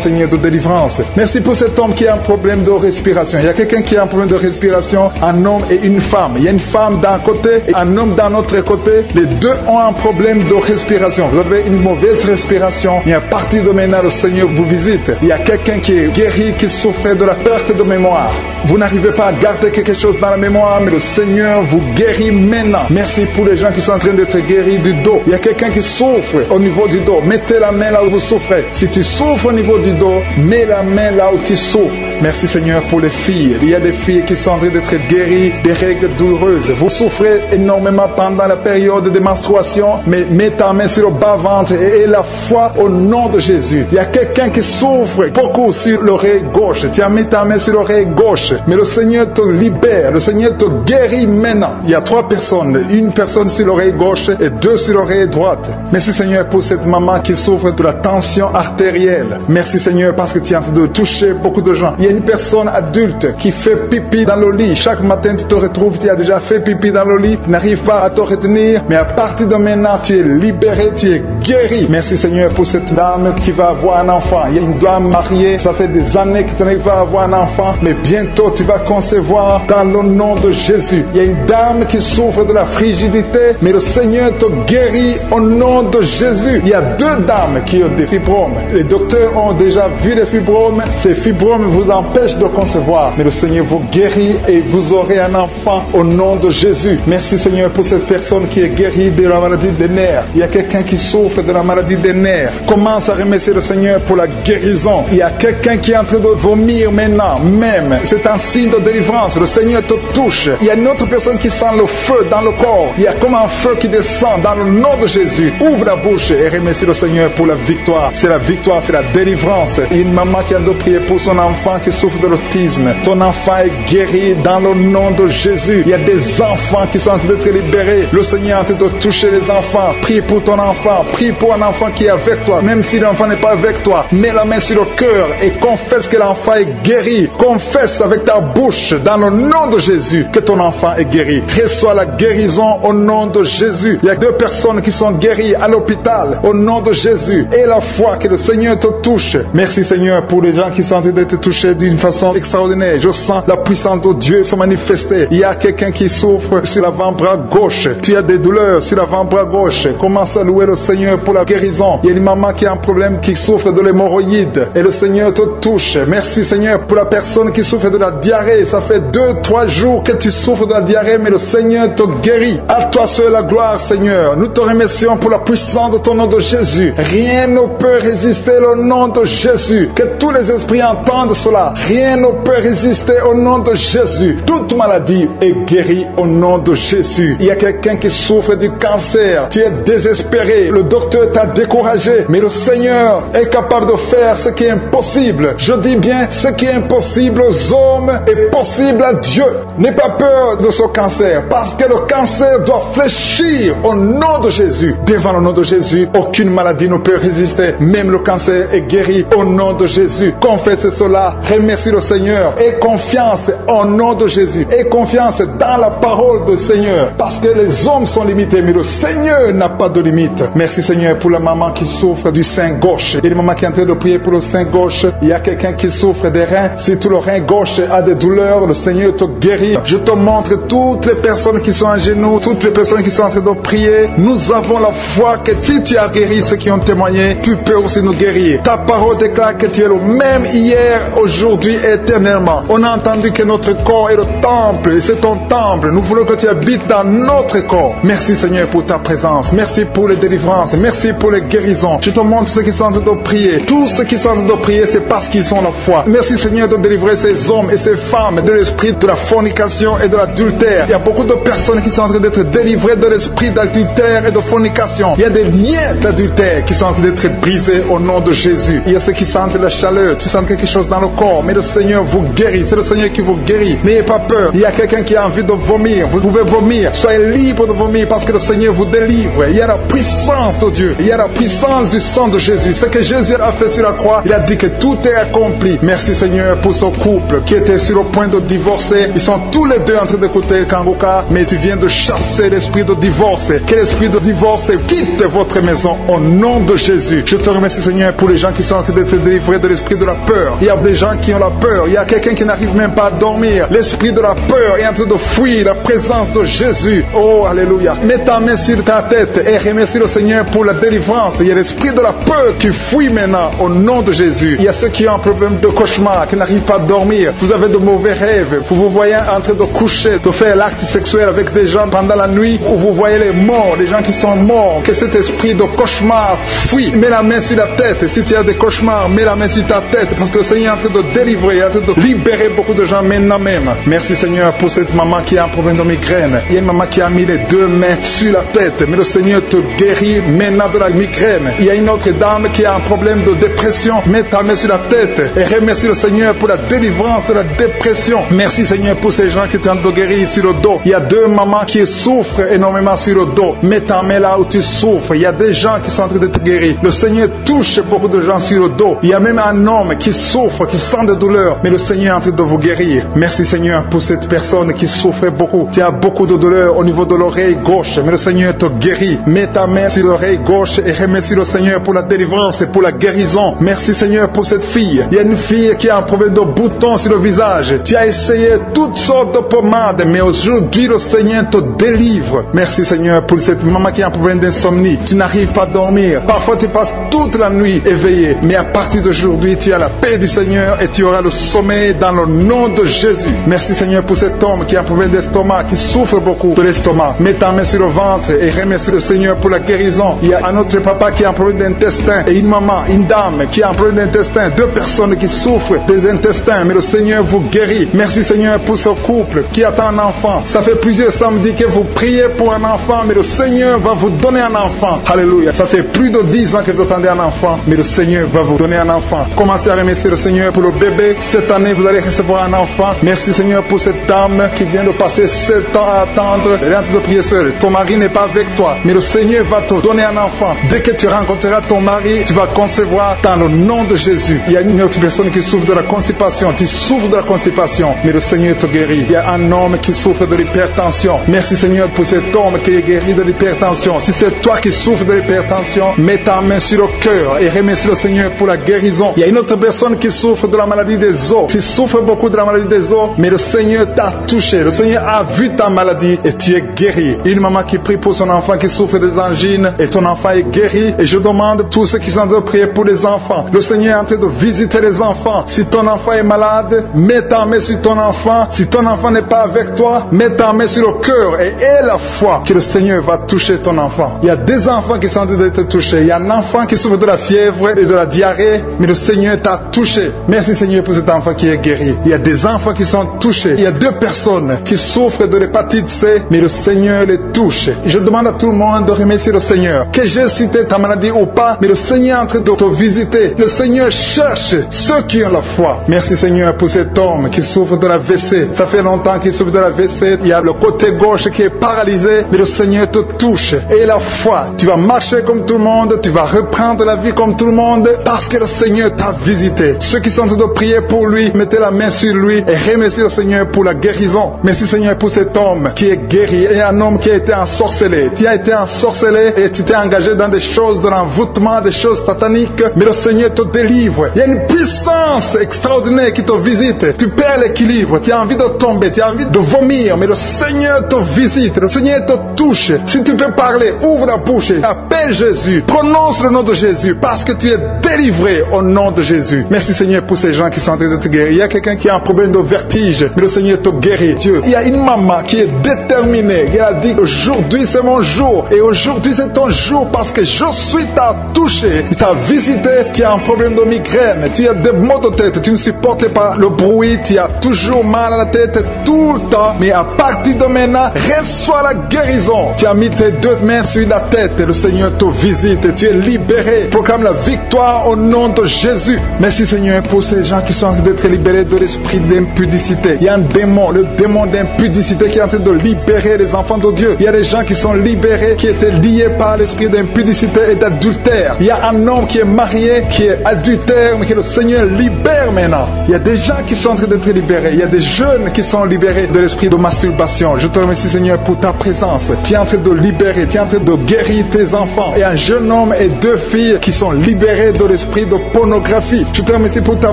Seigneur de délivrance. Merci pour cet homme qui a un problème de respiration. Il y a quelqu'un qui a un problème de respiration, un homme et une femme. Il y a une femme d'un côté et un homme d'un autre côté. Les deux ont un problème de respiration. Vous avez une mauvaise respiration. Et à partir de maintenant, le Seigneur vous visite. Il y a quelqu'un qui est guéri, qui souffrait de la perte de mémoire. Vous n'arrivez pas à garder quelque chose dans la mémoire, mais le Seigneur vous guérit maintenant. Merci pour les gens qui sont en train d'être guéris du dos. Il y a quelqu'un qui souffre au niveau du dos. Mettez la main là où vous souffrez. Si tu souffres au niveau du dos, mets la main là où tu souffres. Merci Seigneur pour les filles. Il y a des filles qui sont en train d'être guéries des règles douloureuses. Vous souffrez énormément pendant la période de menstruation, mais mets ta main sur le bas-ventre et aie la foi au nom de Jésus. Il y a quelqu'un qui souffre beaucoup sur l'oreille gauche. Tu as mis ta main sur l'oreille gauche, mais le Seigneur te libère. Le Seigneur te guérit maintenant. Il y a 3 personnes. Une personne sur l'oreille gauche et 2 sur l'oreille droite. Merci Seigneur pour cette maman qui souffre de la tension artérielle. Merci Seigneur parce que tu es en train de toucher beaucoup de gens. Il y a une personne adulte qui fait pipi dans le lit. Chaque matin tu te retrouves, tu as déjà fait pipi dans le lit, tu n'arrives pas à te retenir, mais à partir de maintenant tu es libéré, tu es guéri. Merci Seigneur pour cette dame qui va avoir un enfant. Il y a une dame mariée, ça fait des années que tu n'arrives pas à avoir un enfant, mais bientôt tu vas concevoir dans le nom de Jésus. Il y a une dame qui souffre de la frigidité, mais le Seigneur te guérit au nom de Jésus. Il y a 2 dames qui ont des fibromes. Les docteurs ont déjà vu les fibromes. Ces fibromes vous empêchent de concevoir, mais le Seigneur vous guérit et vous aurez un enfant au nom de Jésus. Merci Seigneur pour cette personne qui est guérie de la maladie des nerfs. Il y a quelqu'un qui souffre de la maladie des nerfs. Commence à remercier le Seigneur pour la guérison. Il y a quelqu'un qui est en train de vomir maintenant, même. C'est un signe de délivrance. Le Seigneur te touche. Il y a une autre personne qui sent le feu dans le corps. Il y a comme un feu qui descend dans le nom de Jésus. Ouvre la bouche et remercie le Seigneur pour la victoire. C'est la victoire, c'est la délivrance. Il y a une maman qui a de prier pour son enfant qui souffre de l'autisme. Ton enfant est guéri dans le nom de Jésus. Il y a des enfants qui sont en train d'être libérés. Le Seigneur est en train de toucher les enfants. Prie pour ton enfant. Prie pour un enfant qui est avec toi. Même si l'enfant n'est pas avec toi, mets la main sur le cœur et confesse que l'enfant est guéri. Confesse avec ta bouche dans le nom de Jésus que ton enfant est guéri. Reçois la guérison au nom de Jésus. Il y a 2 personnes qui sont guéries à l'hôpital au nom de Jésus. Et la foi que le Seigneur te touche. Merci Seigneur pour les gens qui sont en train d'être touchés d'une façon extraordinaire. Je sens la puissance de Dieu se manifester. Il y a quelqu'un qui souffre sur l'avant-bras gauche. Tu as des douleurs sur l'avant-bras gauche. Commence à louer le Seigneur pour la guérison. Il y a une maman qui a un problème, qui souffre de l'hémorroïde. Et le Seigneur te touche. Merci Seigneur pour la personne qui souffre de la diarrhée. Ça fait 2-3 jours que tu souffres de la diarrhée, mais le Seigneur te guérit. À toi seul la gloire Seigneur. Nous te remercions pour la puissance de ton nom de Jésus. Rien ne peut résister au nom de Jésus. Que tous les esprits entendent cela. Rien ne peut résister au nom de Jésus. Toute maladie est guérie au nom de Jésus. Il y a quelqu'un qui souffre du cancer. Tu es désespéré. Le docteur t'a découragé. Mais le Seigneur est capable de faire ce qui est impossible. Je dis bien, ce qui est impossible aux hommes est possible à Dieu. N'aie pas peur de ce cancer, parce que le cancer doit fléchir au nom de Jésus. Devant le nom de Jésus, aucune maladie ne peut résister. Même le cancer est guéri au nom de Jésus. Confesse cela, remercie le Seigneur. Aie confiance au nom de Jésus. Aie confiance dans la parole du Seigneur, parce que les hommes sont limités, mais le Seigneur n'a pas de limite. Merci Seigneur pour la maman qui souffre du sein gauche. Il y a une maman qui est en train de prier pour le sein gauche. Il y a quelqu'un qui souffre des reins. Si tout le rein gauche a des douleurs, le Seigneur te guérit. Je te montre toutes les personnes qui sont à genoux, toutes les personnes qui sont en train de prier. Nous avons la foi que si tu as guéri ceux qui ont témoigné, tu peux aussi nous guérir. Ta parole déclare que tu es le même hier, aujourd'hui et éternellement. On a entendu que notre corps est le temple, et c'est ton temple. Nous voulons que tu habites dans notre corps. Merci Seigneur pour ta présence. Merci pour les délivrances. délivrance. Merci pour les guérisons. Je te montre ceux qui sont en train de prier. Tous ceux qui sont en train de prier, c'est parce qu'ils ont la foi. Merci Seigneur de délivrer ces hommes et ces femmes de l'esprit de la fornication et de l'adultère. Il y a beaucoup de personnes qui sont en train d'être délivrées de l'esprit d'adultère et de fornication. Il y a des liens d'adultère qui sont en train d'être brisés au nom de Jésus. Il y a ceux qui sentent la chaleur, tu sens quelque chose dans le corps, mais le Seigneur vous guérit. C'est le Seigneur qui vous guérit. N'ayez pas peur. Il y a quelqu'un qui a envie de vomir. Vous pouvez vomir. Soyez libre de vomir parce que le Seigneur vous délivre. Il y a la puissance de Dieu. Il y a la puissance du sang de Jésus. Ce que Jésus a fait sur la croix, il a dit que tout est accompli. Merci Seigneur pour ce couple qui était sur le point de divorcer. Ils sont tous les deux en train d'écouter Kangoka, mais tu viens de chasser l'esprit de divorce. Que l'esprit de divorce quitte votre maison au nom de Jésus. Je te remercie Seigneur pour les gens qui sont en train d'être délivrés de l'esprit de la peur. Il y a des gens qui ont la peur. Il y a quelqu'un qui n'arrive même pas à dormir. L'esprit de la peur est en train de fuir la présence de Jésus. Oh, alléluia. Mets ta main sur ta tête et remercie le Seigneur pour la délivrance. Il y a l'esprit de la peur qui fuit maintenant au nom de Jésus. Il y a ceux qui ont un problème de cauchemar, qui n'arrivent pas à dormir. Vous avez de mauvais rêves. Vous vous voyez en train de coucher, de faire l'acte sexuel avec des gens pendant la nuit, où vous voyez les morts, les gens qui sont morts. Que cet esprit de cauchemar fuit. Mets la main sur la tête. Si tu as des cauchemars, mets la main sur ta tête, parce que le Seigneur est en train de délivrer, en train de libérer beaucoup de gens maintenant même. Merci Seigneur pour cette maman qui a un problème de migraine. Il y a une maman qui a mis les deux mains sur la tête, mais le Seigneur te guérit maintenant de la migraine. Il y a une autre dame qui a un problème de dépression. Mets ta main sur la tête et remercie le Seigneur pour la délivrance de la dépression. Merci Seigneur pour ces gens qui sont en train de guérir sur le dos. Il y a deux mamans qui souffrent énormément sur le dos. Mets ta main là où tu souffres. Il y a des gens qui sont en train de te guérir. Le Seigneur touche beaucoup de gens sur le dos. Il y a même un homme qui souffre, qui sent des douleurs, mais le Seigneur est en train de vous guérir. Merci Seigneur pour cette personne qui souffre beaucoup. Tu as beaucoup de douleurs au niveau de l'oreille gauche, mais le Seigneur te guérit. Mets ta main sur l'oreille gauche et remercie le Seigneur pour la délivrance et pour la guérison. Merci Seigneur pour cette fille. Il y a une fille qui a un problème de boutons sur le visage. Tu as essayé toutes sortes de pommades, mais aujourd'hui le Seigneur te délivre. Merci Seigneur pour cette maman qui a un problème d'insomnie. Tu n'arrives pas à dormir. Parfois tu passes toute la nuit éveillé, mais à partir d'aujourd'hui tu as la paix du Seigneur et tu auras le sommeil dans le nom de Jésus. Merci Seigneur pour cet homme qui a un problème d'estomac, qui souffre beaucoup de l'estomac. Mets ta main sur le ventre et remercie le Seigneur pour la guérison. Il y a un autre papa qui a un problème d'intestin et une maman, une dame qui a un problème d'intestin. Deux personnes qui souffrent des intestins, mais le Seigneur vous guérit. Merci Seigneur pour ce couple qui attend un enfant. Ça fait plusieurs samedis que vous priez pour un enfant, mais le Seigneur va vous donner un enfant. Alléluia. Ça fait plus de 10 ans que vous attendez un enfant, mais le Seigneur va vous donner un enfant. Commencez à remercier le Seigneur pour le bébé. Cette année, vous allez recevoir un enfant. Merci Seigneur pour cette dame qui vient de passer 7 ans à attendre. Elle est en train de prier seule. Ton mari n'est pas avec toi, mais le Seigneur va te donner un enfant. Dès que tu rencontreras ton mari, tu vas concevoir dans le nom de Jésus. Il y a une autre personne qui souffre de la constipation. Tu souffres de la constipation, mais le Seigneur te guérit. Il y a un homme qui souffre de l'hypertension. Merci Seigneur pour cet homme qui est guéri de l'hypertension. Si c'est toi qui souffres de l'hypertension, mets ta main sur le cœur et remercie le Seigneur pour la guérison. Il y a une autre personne qui souffre de la maladie des os. Tu souffres beaucoup de la maladie des os, mais le Seigneur t'a touché. Le Seigneur a vu ta maladie et tu es guéri. Une maman qui prie pour son enfant qui souffre des angines et ton enfant est guéri. Et je demande à tous ceux qui sont en train de prier pour les enfants. Le Seigneur est en train de visiter les enfants. Si ton enfant est malade, mets ta main sur ton enfant. Si ton enfant n'est pas avec toi, mets ta main sur le cœur et aie la foi que le Seigneur va toucher ton enfant. Il y a des enfants qui sont en train d'être touchés. Il y a un enfant qui souffre de la fièvre et de la diarrhée, mais le Seigneur t'a touché. Merci Seigneur pour cet enfant qui est guéri. Il y a des enfants qui sont touchés. Il y a 2 personnes qui souffrent de l'hépatite C, mais le Seigneur les touche. Je demande à tout le monde de remercier le Seigneur. Que j'ai cité ta maladie ou pas, mais le Seigneur est en train de te visiter. Le Seigneur cherche ceux qui ont la foi. Merci Seigneur pour cet homme qui souffre de la WC. Ça fait longtemps qu'il souffre de la WC. Il y a le côté gauche qui est paralysé, mais le Seigneur te touche. Et la foi, tu vas marcher comme tout le monde, tu vas reprendre la vie comme tout le monde, parce que le Seigneur t'a visité. Ceux qui sont en train de prier pour lui, mettez la main sur lui et remerciez le Seigneur pour la guérison. Merci Seigneur pour cet homme qui est guéri et un homme qui a été ensorcelé. Tu as été ensorcelé et tu t'es engagé dans des choses de l'envoûtement, des choses sataniques, mais le Seigneur te délivre. Il y a une puissance extraordinaire qui te visite. Tu perds l'équilibre, tu as envie de tomber, tu as envie de vomir, mais le Seigneur te visite, le Seigneur te touche. Si tu peux parler, ouvre la bouche, appelle Jésus, prononce le nom de Jésus, parce que tu es délivré au nom de Jésus. Merci Seigneur pour ces gens qui sont en train de te guérir. Il y a quelqu'un qui a un problème de vertige, mais le Seigneur te guérit. Dieu. Il y a une maman qui est déterminée, qui a dit aujourd'hui c'est mon jour, et aujourd'hui c'est ton jour. jour parce que je suis t'a touché, t'a visité, tu as un problème de migraine, tu as des maux de tête, tu ne supportes pas le bruit, tu as toujours mal à la tête tout le temps, mais à partir de maintenant, reçois la guérison. Tu as mis tes deux mains sur la tête, le Seigneur te visite, tu es libéré. Proclame la victoire au nom de Jésus. Merci Seigneur pour ces gens qui sont en train d'être libérés de l'esprit d'impudicité. Il y a un démon, le démon d'impudicité qui est en train de libérer les enfants de Dieu. Il y a des gens qui sont libérés, qui étaient liés par l'esprit d'impudicité et d'adultère. Il y a un homme qui est marié, qui est adultère, mais que le Seigneur libère maintenant. Il y a des gens qui sont en train d'être libérés. Il y a des jeunes qui sont libérés de l'esprit de masturbation. Je te remercie Seigneur pour ta présence. Tu es en train de libérer, tu es en train de guérir tes enfants. Il y a un jeune homme et deux filles qui sont libérés de l'esprit de pornographie. Je te remercie pour ta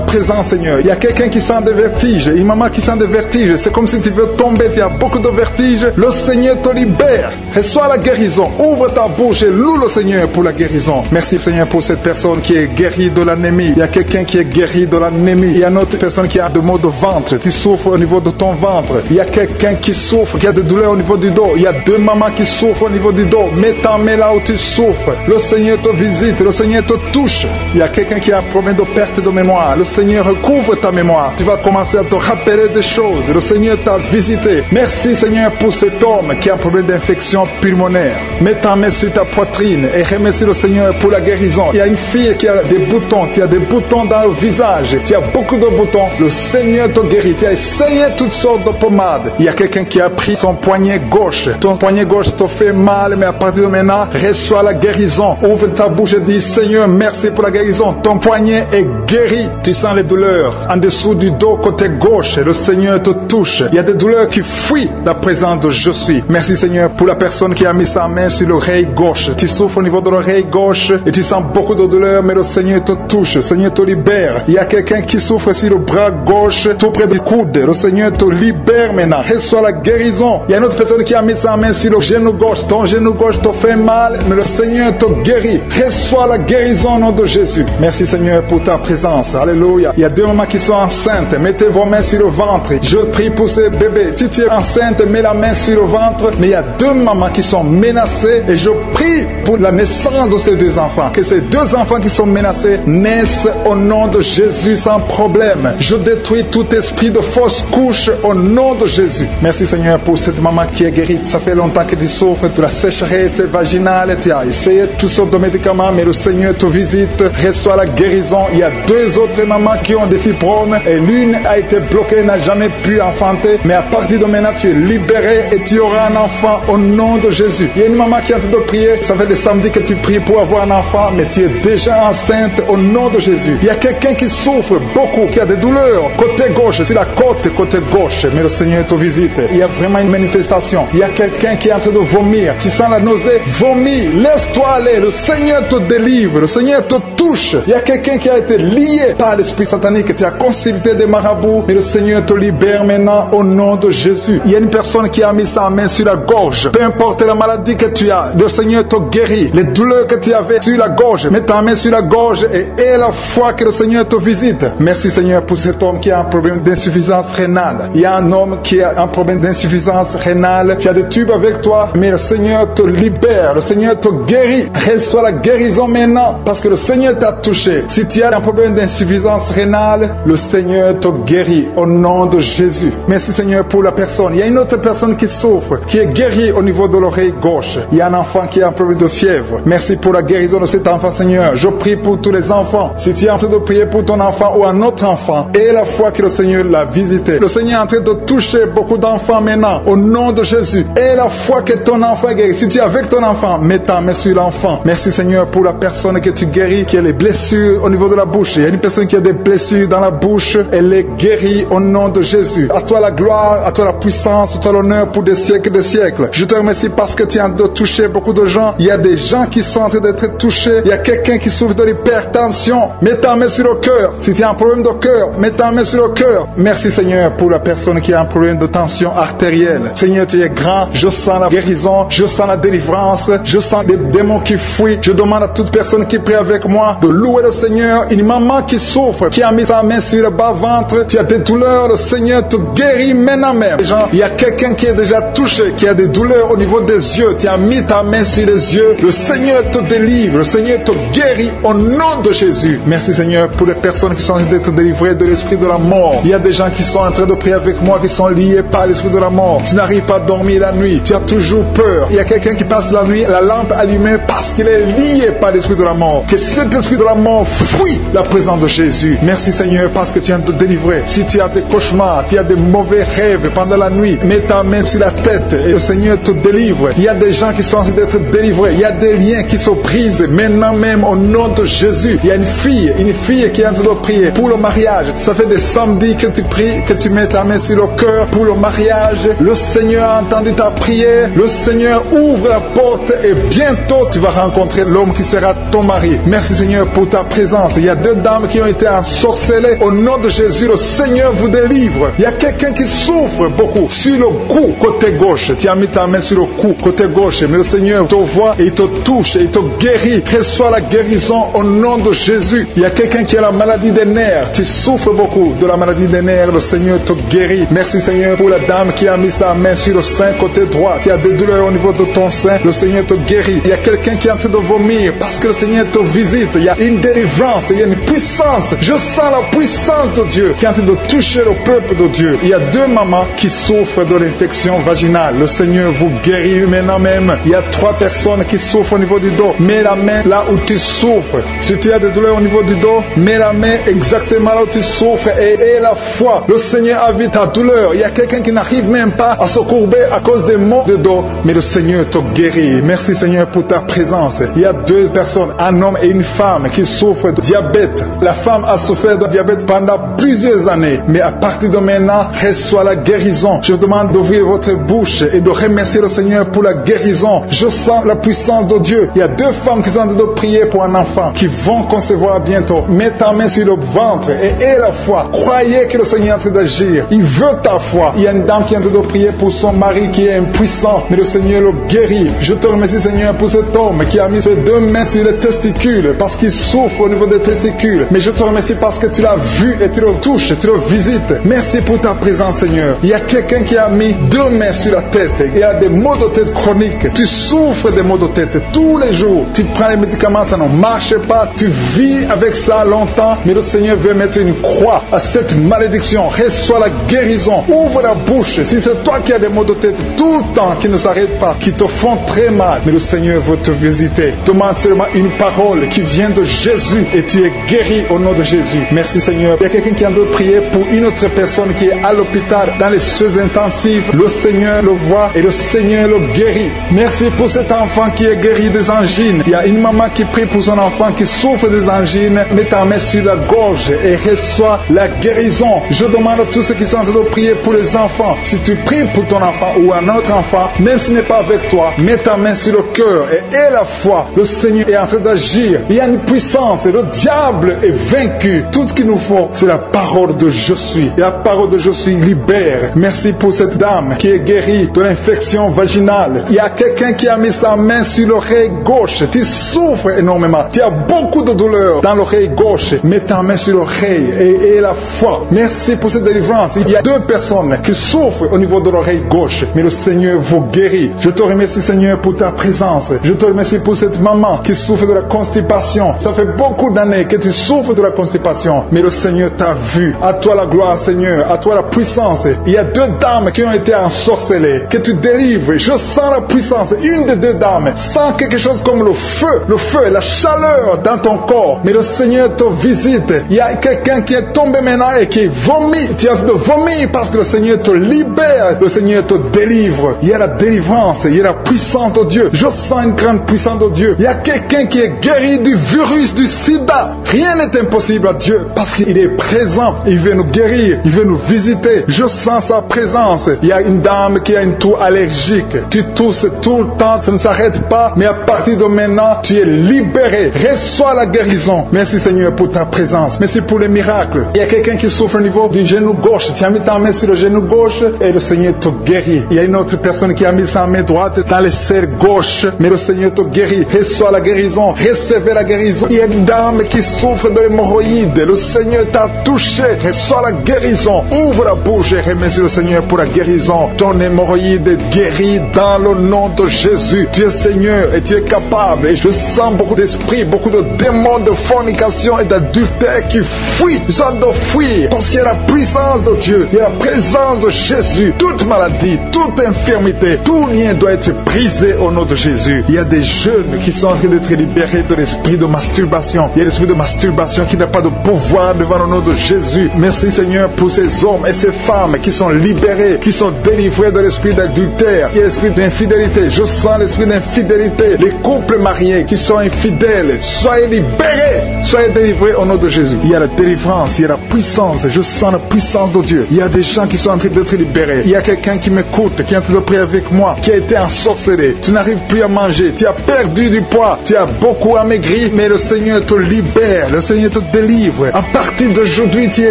présence Seigneur. Il y a quelqu'un qui sent des vertiges, une maman qui sent des vertiges. C'est comme si tu veux tomber, tu as beaucoup de vertiges. Le Seigneur te libère. Reçois la guérison. Ouvre ta bouche et loue le Seigneur pour la guérison. Merci Seigneur pour cette personne qui est guérie de l'anémie. Il y a quelqu'un qui est guéri de l'anémie. Il y a une autre personne qui a des maux de ventre. Tu souffres au niveau de ton ventre. Il y a quelqu'un qui souffre, qui a des douleurs au niveau du dos. Il y a deux mamans qui souffrent au niveau du dos. Mets ta main là où tu souffres. Le Seigneur te visite. Le Seigneur te touche. Il y a quelqu'un qui a un problème de perte de mémoire. Le Seigneur recouvre ta mémoire. Tu vas commencer à te rappeler des choses. Le Seigneur t'a visité. Merci Seigneur pour cet homme qui a un problème d'infection pulmonaire. Mets ta main sur ta poitrine et remercie le Seigneur pour la guérison. Il y a une fille qui a des boutons. Tu as des boutons dans le visage. Tu as beaucoup de boutons. Le Seigneur te guérit. Tu as essayé toutes sortes de pommades. Il y a quelqu'un qui a pris son poignet gauche. Ton poignet gauche te fait mal, mais à partir de maintenant, reçois la guérison. Ouvre ta bouche et dis Seigneur, merci pour la guérison. Ton poignet est guéri. Tu sens les douleurs en dessous du dos côté gauche. Le Seigneur te touche. Il y a des douleurs qui fuient la présence de je suis. Merci Seigneur pour la personne qui a mis sa main sur l'oreille gauche. Tu souffres au niveau de l'oreille gauche et tu sens beaucoup de douleur, mais le Seigneur te touche. Le Seigneur te libère. Il y a quelqu'un qui souffre sur le bras gauche, tout près du coude. Le Seigneur te libère maintenant. Reçois la guérison. Il y a une autre personne qui a mis sa main sur le genou gauche. Ton genou gauche te fait mal, mais le Seigneur te guérit. Reçois la guérison au nom de Jésus. Merci Seigneur pour ta présence. Alléluia. Il y a deux mamans qui sont enceintes. Mettez vos mains sur le ventre. Je prie pour ces bébés. Si tu es enceinte, mets la main sur le ventre. Mais il y a deux mamans qui sont menacées et je prie pour la naissance de ces deux enfants. Que ces deux enfants qui sont menacés naissent au nom de Jésus sans problème. Je détruis tout esprit de fausse couche au nom de Jésus. Merci Seigneur pour cette maman qui est guérie. Ça fait longtemps que tu souffres de la sécheresse vaginale. Tu as essayé toutes sortes de médicaments, mais le Seigneur te visite. Reçois la guérison. Il y a deux autres mamans qui ont des fibromes et l'une a été bloquée, n'a jamais pu enfanter. Mais à partir de maintenant, tu es libéré et tu auras un enfant au nom de Jésus. Il y a une maman qui est en train de prier. Ça fait des samedis que tu pries pour avoir un enfant, mais tu es déjà enceinte au nom de Jésus. Il y a quelqu'un qui souffre beaucoup, qui a des douleurs côté gauche, sur la côte côté gauche, mais le Seigneur te visite. Il y a vraiment une manifestation. Il y a quelqu'un qui est en train de vomir. Tu sens la nausée, vomis, laisse-toi aller. Le Seigneur te délivre, le Seigneur te touche. Il y a quelqu'un qui a été lié par l'esprit satanique. Tu as consulté des marabouts, mais le Seigneur te libère maintenant au nom de Jésus. Il y a une personne qui a mis sa main sur la gorge. Peu importe la maladie que tu as, le Seigneur te guérit. Les douleurs que tu avais sur la gorge, mets ta main sur la gorge et aie la foi que le Seigneur te visite. Merci Seigneur pour cet homme qui a un problème d'insuffisance rénale. Il y a un homme qui a un problème d'insuffisance rénale. Tu as des tubes avec toi, mais le Seigneur te libère. Le Seigneur te guérit. Reçois la guérison maintenant parce que le Seigneur t'a touché. Si tu as un problème d'insuffisance rénale, le Seigneur te guérit au nom de Jésus. Merci Seigneur pour la personne. Il y a une autre personne qui souffre, qui est guérie au niveau de l'oreille gauche. Il y a un enfant qui a un problème de fièvre. Merci pour la guérison de cet enfant Seigneur. Je prie pour tous les enfants. Si tu es en train de prier pour ton enfant ou un autre enfant, aie la foi que le Seigneur l'a visité. Le Seigneur est en train de toucher beaucoup d'enfants maintenant au nom de Jésus. Aie la foi que ton enfant est guéri. Si tu es avec ton enfant, mets ta main sur l'enfant. Merci Seigneur pour la personne que tu guéris, qui a les blessures au niveau de la bouche. Il y a une personne qui a des blessures dans la bouche. Elle est guérie au nom de Jésus. À toi la gloire, à toi la puissance, à toi l'honneur pour des siècles et des siècles. Je te remercie parce que tu es en train de toucher beaucoup de gens. Il y a des gens qui sont en train d'être touchés. Il y a quelqu'un qui souffre de l'hypertension. Mets ta main sur le cœur. Si tu as un problème de cœur, mets ta main sur le cœur. Merci Seigneur pour la personne qui a un problème de tension artérielle. Seigneur, tu es grand. Je sens la guérison. Je sens la délivrance. Je sens des démons qui fuient. Je demande à toute personne qui prie avec moi de louer le Seigneur. Une maman qui souffre, qui a mis sa main sur le bas-ventre. Tu as des douleurs. Le Seigneur te guérit maintenant même. Il y a quelqu'un qui est déjà touché, qui a des douleurs au niveau des yeux. Tu as mis ta main sur les tes yeux, le Seigneur te délivre, le Seigneur te guérit au nom de Jésus. Merci Seigneur pour les personnes qui sont en train d'être délivrées de l'esprit de la mort. Il y a des gens qui sont en train de prier avec moi, qui sont liés par l'esprit de la mort. Tu n'arrives pas à dormir la nuit, tu as toujours peur. Il y a quelqu'un qui passe la nuit, la lampe allumée parce qu'il est lié par l'esprit de la mort. Que cet esprit de la mort fuit la présence de Jésus. Merci Seigneur parce que tu viens de te délivrer. Si tu as des cauchemars, tu as des mauvais rêves pendant la nuit, mets ta main sur la tête et le Seigneur te délivre. Il y a des gens qui sont en train d'être délivrés. Il y a des liens qui se brisent maintenant même au nom de Jésus. Il y a une fille qui est en train de prier pour le mariage. Ça fait des samedis que tu pries, que tu mets ta main sur le cœur pour le mariage. Le Seigneur a entendu ta prière. Le Seigneur ouvre la porte et bientôt tu vas rencontrer l'homme qui sera ton mari. Merci Seigneur pour ta présence. Il y a 2 dames qui ont été ensorcelées. Au nom de Jésus, le Seigneur vous délivre. Il y a quelqu'un qui souffre beaucoup sur le cou, côté gauche. Tu as mis ta main sur le cou, côté gauche. Mais le Seigneur te voit et il te touche et il te guérit. Reçois la guérison au nom de Jésus. Il y a quelqu'un qui a la maladie des nerfs. Tu souffres beaucoup de la maladie des nerfs. Le Seigneur te guérit. Merci Seigneur pour la dame qui a mis sa main sur le sein, côté droit. Tu as des douleurs au niveau de ton sein. Le Seigneur te guérit. Il y a quelqu'un qui est en train de vomir parce que le Seigneur te visite. Il y a une délivrance. Il y a une puissance. Je sens la puissance de Dieu qui est en train de toucher le peuple de Dieu. Il y a 2 mamans qui souffrent de l'infection vaginale. Le Seigneur vous guérit maintenant même. Il y a 3 personnes qui souffrent au niveau du dos. Mets la main là où tu souffres. Si tu as des douleurs au niveau du dos, mets la main exactement là où tu souffres et aie la foi. Le Seigneur a vu ta douleur. Il y a quelqu'un qui n'arrive même pas à se courber à cause des maux de dos, mais le Seigneur te guérit. Merci Seigneur pour ta présence. Il y a 2 personnes, un homme et une femme qui souffrent de diabète. La femme a souffert de diabète pendant plusieurs années, mais à partir de maintenant, reçoit la guérison. Je vous demande d'ouvrir votre bouche et de remercier le Seigneur pour la guérison. Je sens la puissance de Dieu. Il y a 2 femmes qui sont en train de prier pour un enfant qui vont concevoir bientôt. Mets ta main sur le ventre et aie la foi. Croyez que le Seigneur est en train d'agir. Il veut ta foi. Il y a une dame qui est en train de prier pour son mari qui est impuissant, mais le Seigneur le guérit. Je te remercie Seigneur pour cet homme qui a mis ses 2 mains sur les testicules parce qu'il souffre au niveau des testicules. Mais je te remercie parce que tu l'as vu et tu le touches, tu le visites. Merci pour ta présence Seigneur. Il y a quelqu'un qui a mis 2 mains sur la tête. Il y a des maux de tête chroniques. Tu souffres des maux de tête tous les jours. Tu prends les médicaments, ça ne marche pas. Tu vis avec ça longtemps, mais le Seigneur veut mettre une croix à cette malédiction. Reçois la guérison. Ouvre la bouche. Si c'est toi qui as des maux de tête tout le temps qui ne s'arrêtent pas, qui te font très mal, mais le Seigneur veut te visiter. Demande seulement une parole qui vient de Jésus et tu es guéri au nom de Jésus. Merci Seigneur. Il y a quelqu'un qui a de prier pour une autre personne qui est à l'hôpital dans les soins intensifs. Le Seigneur le voit et le Seigneur le guérit. Merci pour cet enfant qui est guéri des angines. Il y a une maman qui prie pour son enfant qui souffre des angines. Mets ta main sur la gorge et reçois la guérison. Je demande à tous ceux qui sont en train de prier pour les enfants. Si tu pries pour ton enfant ou un autre enfant, même s'il n'est pas avec toi, mets ta main sur le cœur et aie la foi. Le Seigneur est en train d'agir. Il y a une puissance et le diable est vaincu. Tout ce qu'il nous faut, c'est la parole de je suis. Et la parole de je suis libère. Merci pour cette dame qui est guérie de l'infection vaginale. Il y a quelqu'un qui a mis sa main sur l'oreille gauche. Tu souffres énormément. Tu as beaucoup de douleur dans l'oreille gauche. Mets ta main sur l'oreille et aie la foi. Merci pour cette délivrance. Il y a 2 personnes qui souffrent au niveau de l'oreille gauche, mais le Seigneur vous guérit. Je te remercie Seigneur pour ta présence. Je te remercie pour cette maman qui souffre de la constipation. Ça fait beaucoup d'années que tu souffres de la constipation, mais le Seigneur t'a vu. À toi la gloire Seigneur, à toi la puissance. Il y a 2 dames qui ont été ensorcelées, que tu délivres. Je sens la puissance. Une des 2 dames sent quelque chose comme le feu, la chaleur dans ton corps, mais le Seigneur te visite. Il y a quelqu'un qui est tombé maintenant et qui vomit. Tu as de vomir parce que le Seigneur te libère, le Seigneur te délivre. Il y a la délivrance, il y a la puissance de Dieu. Je sens une grande puissance de Dieu. Il y a quelqu'un qui est guéri du virus du sida. Rien n'est impossible à Dieu parce qu'il est présent. Il veut nous guérir, il veut nous visiter. Je sens sa présence. Il y a une dame qui a une toux allergique. Tu tousses tout le temps, ça ne s'arrête pas, mais à partir de maintenant, tu es libéré. Reçois la guérison. Merci Seigneur pour ta présence. Merci pour les miracles. Il y a quelqu'un qui souffre au niveau du genou gauche. Tu as mis ta main sur le genou gauche et le Seigneur te guérit. Il y a une autre personne qui a mis sa main droite dans le serre gauche, mais le Seigneur te guérit. Reçois la guérison. Recevez la guérison. Il y a une dame qui souffre souffre de l'hémorroïde, le Seigneur t'a touché, reçois la guérison. Ouvre la bouche et remercie le Seigneur pour la guérison. Ton hémorroïde est guérie dans le nom de Jésus. Tu es Seigneur et tu es capable. Et je sens beaucoup d'esprits, beaucoup de démons de fornication et d'adultère qui fuient. Ils sont de fuir parce qu'il y a la puissance de Dieu, il y a la présence de Jésus. Toute maladie, toute infirmité, tout lien doit être brisé au nom de Jésus. Il y a des jeunes qui sont en train d'être libérés de l'esprit de masturbation. Il y a l'esprit de masturbation qui n'a pas de pouvoir devant le nom de Jésus. Merci Seigneur pour ces hommes et ces femmes qui sont libérés, qui sont délivrés de l'esprit d'adultère. Il y a l'esprit d'infidélité. Je sens l'esprit d'infidélité. Les couples mariés qui sont infidèles, soyez libérés, soyez délivrés au nom de Jésus. Il y a la délivrance, il y a la puissance. Je sens la puissance de Dieu. Il y a des gens qui sont en train d'être libérés. Il y a quelqu'un qui m'écoute, qui est en train de prier avec moi, qui a été ensorcelé. Tu n'arrives plus à manger, tu as perdu du poids, tu as beaucoup amaigri, mais le Seigneur te libère, le Seigneur te délivre. À partir d'aujourd'hui, tu es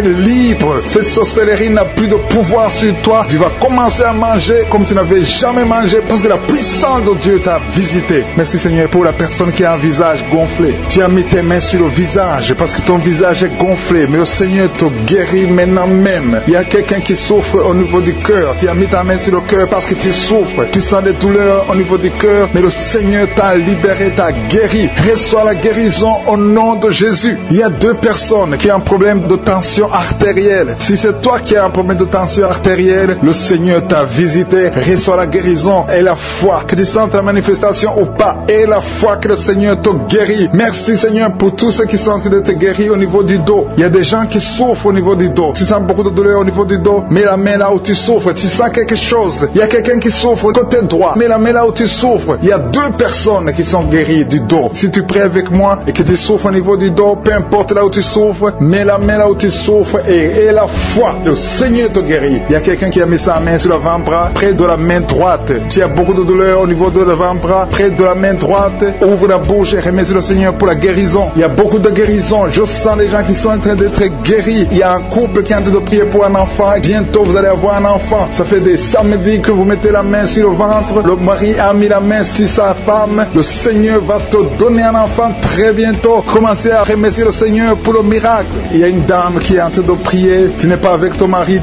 libre. Cette sorcellerie n'a plus de pouvoir sur toi. Tu vas commencer à manger comme tu n'avais jamais mangé parce que la puissance de Dieu t'a visité. Merci Seigneur pour la personne qui a un visage gonflé. Tu as mis tes mains sur le visage parce que ton visage est gonflé, mais le Seigneur te guérit maintenant même. Il y a quelqu'un qui souffre au niveau du cœur. Tu as mis ta main sur le cœur parce que tu souffres. Tu sens des douleurs au niveau du cœur, mais le Seigneur t'a libéré, t'a guéri. Reçois la guérison au nom de Jésus. Il y a deux personnes qui ont un problème de tension artérielle. Si c'est toi qui as un problème de tension artérielle, le Seigneur t'a visité. Reçois la guérison et la foi. Que tu sentes la manifestation ou pas, et la foi que le Seigneur te guérit. Merci Seigneur pour tous ceux qui sont en train de te guérir au niveau du dos. Il y a des gens qui souffrent au niveau du dos. Tu sens beaucoup de douleur au niveau du dos, mets la main là où tu souffres. Tu sens quelque chose. Il y a quelqu'un qui souffre côté droit, mets la main là où tu souffres. Il y a deux personnes qui sont guéries du dos. Si tu pries avec moi et que tu souffres au niveau du dos, peu importe là où tu souffres, mets la main là où tu souffres et la foi. Le Seigneur te guérit. Il y a quelqu'un qui a mis sa main sur l'avant-bras, près de la main droite. Tu as beaucoup de douleur au niveau de l'avant-bras, près de la main droite. Ouvre la bouche et remercie le Seigneur pour la guérison. Il y a beaucoup de guérison. Je sens les gens qui sont en train d'être guéris. Il y a un couple qui est en train de prier pour un enfant. Bientôt vous allez avoir un enfant. Ça fait des samedis que vous mettez la main sur le ventre. Le mari a mis la main sur sa femme. Le Seigneur va te donner un enfant très bientôt. Commencez à remercier le Seigneur pour le miracle. Il y a une dame qui est en train de prier. Tu n'es pas avec ton mari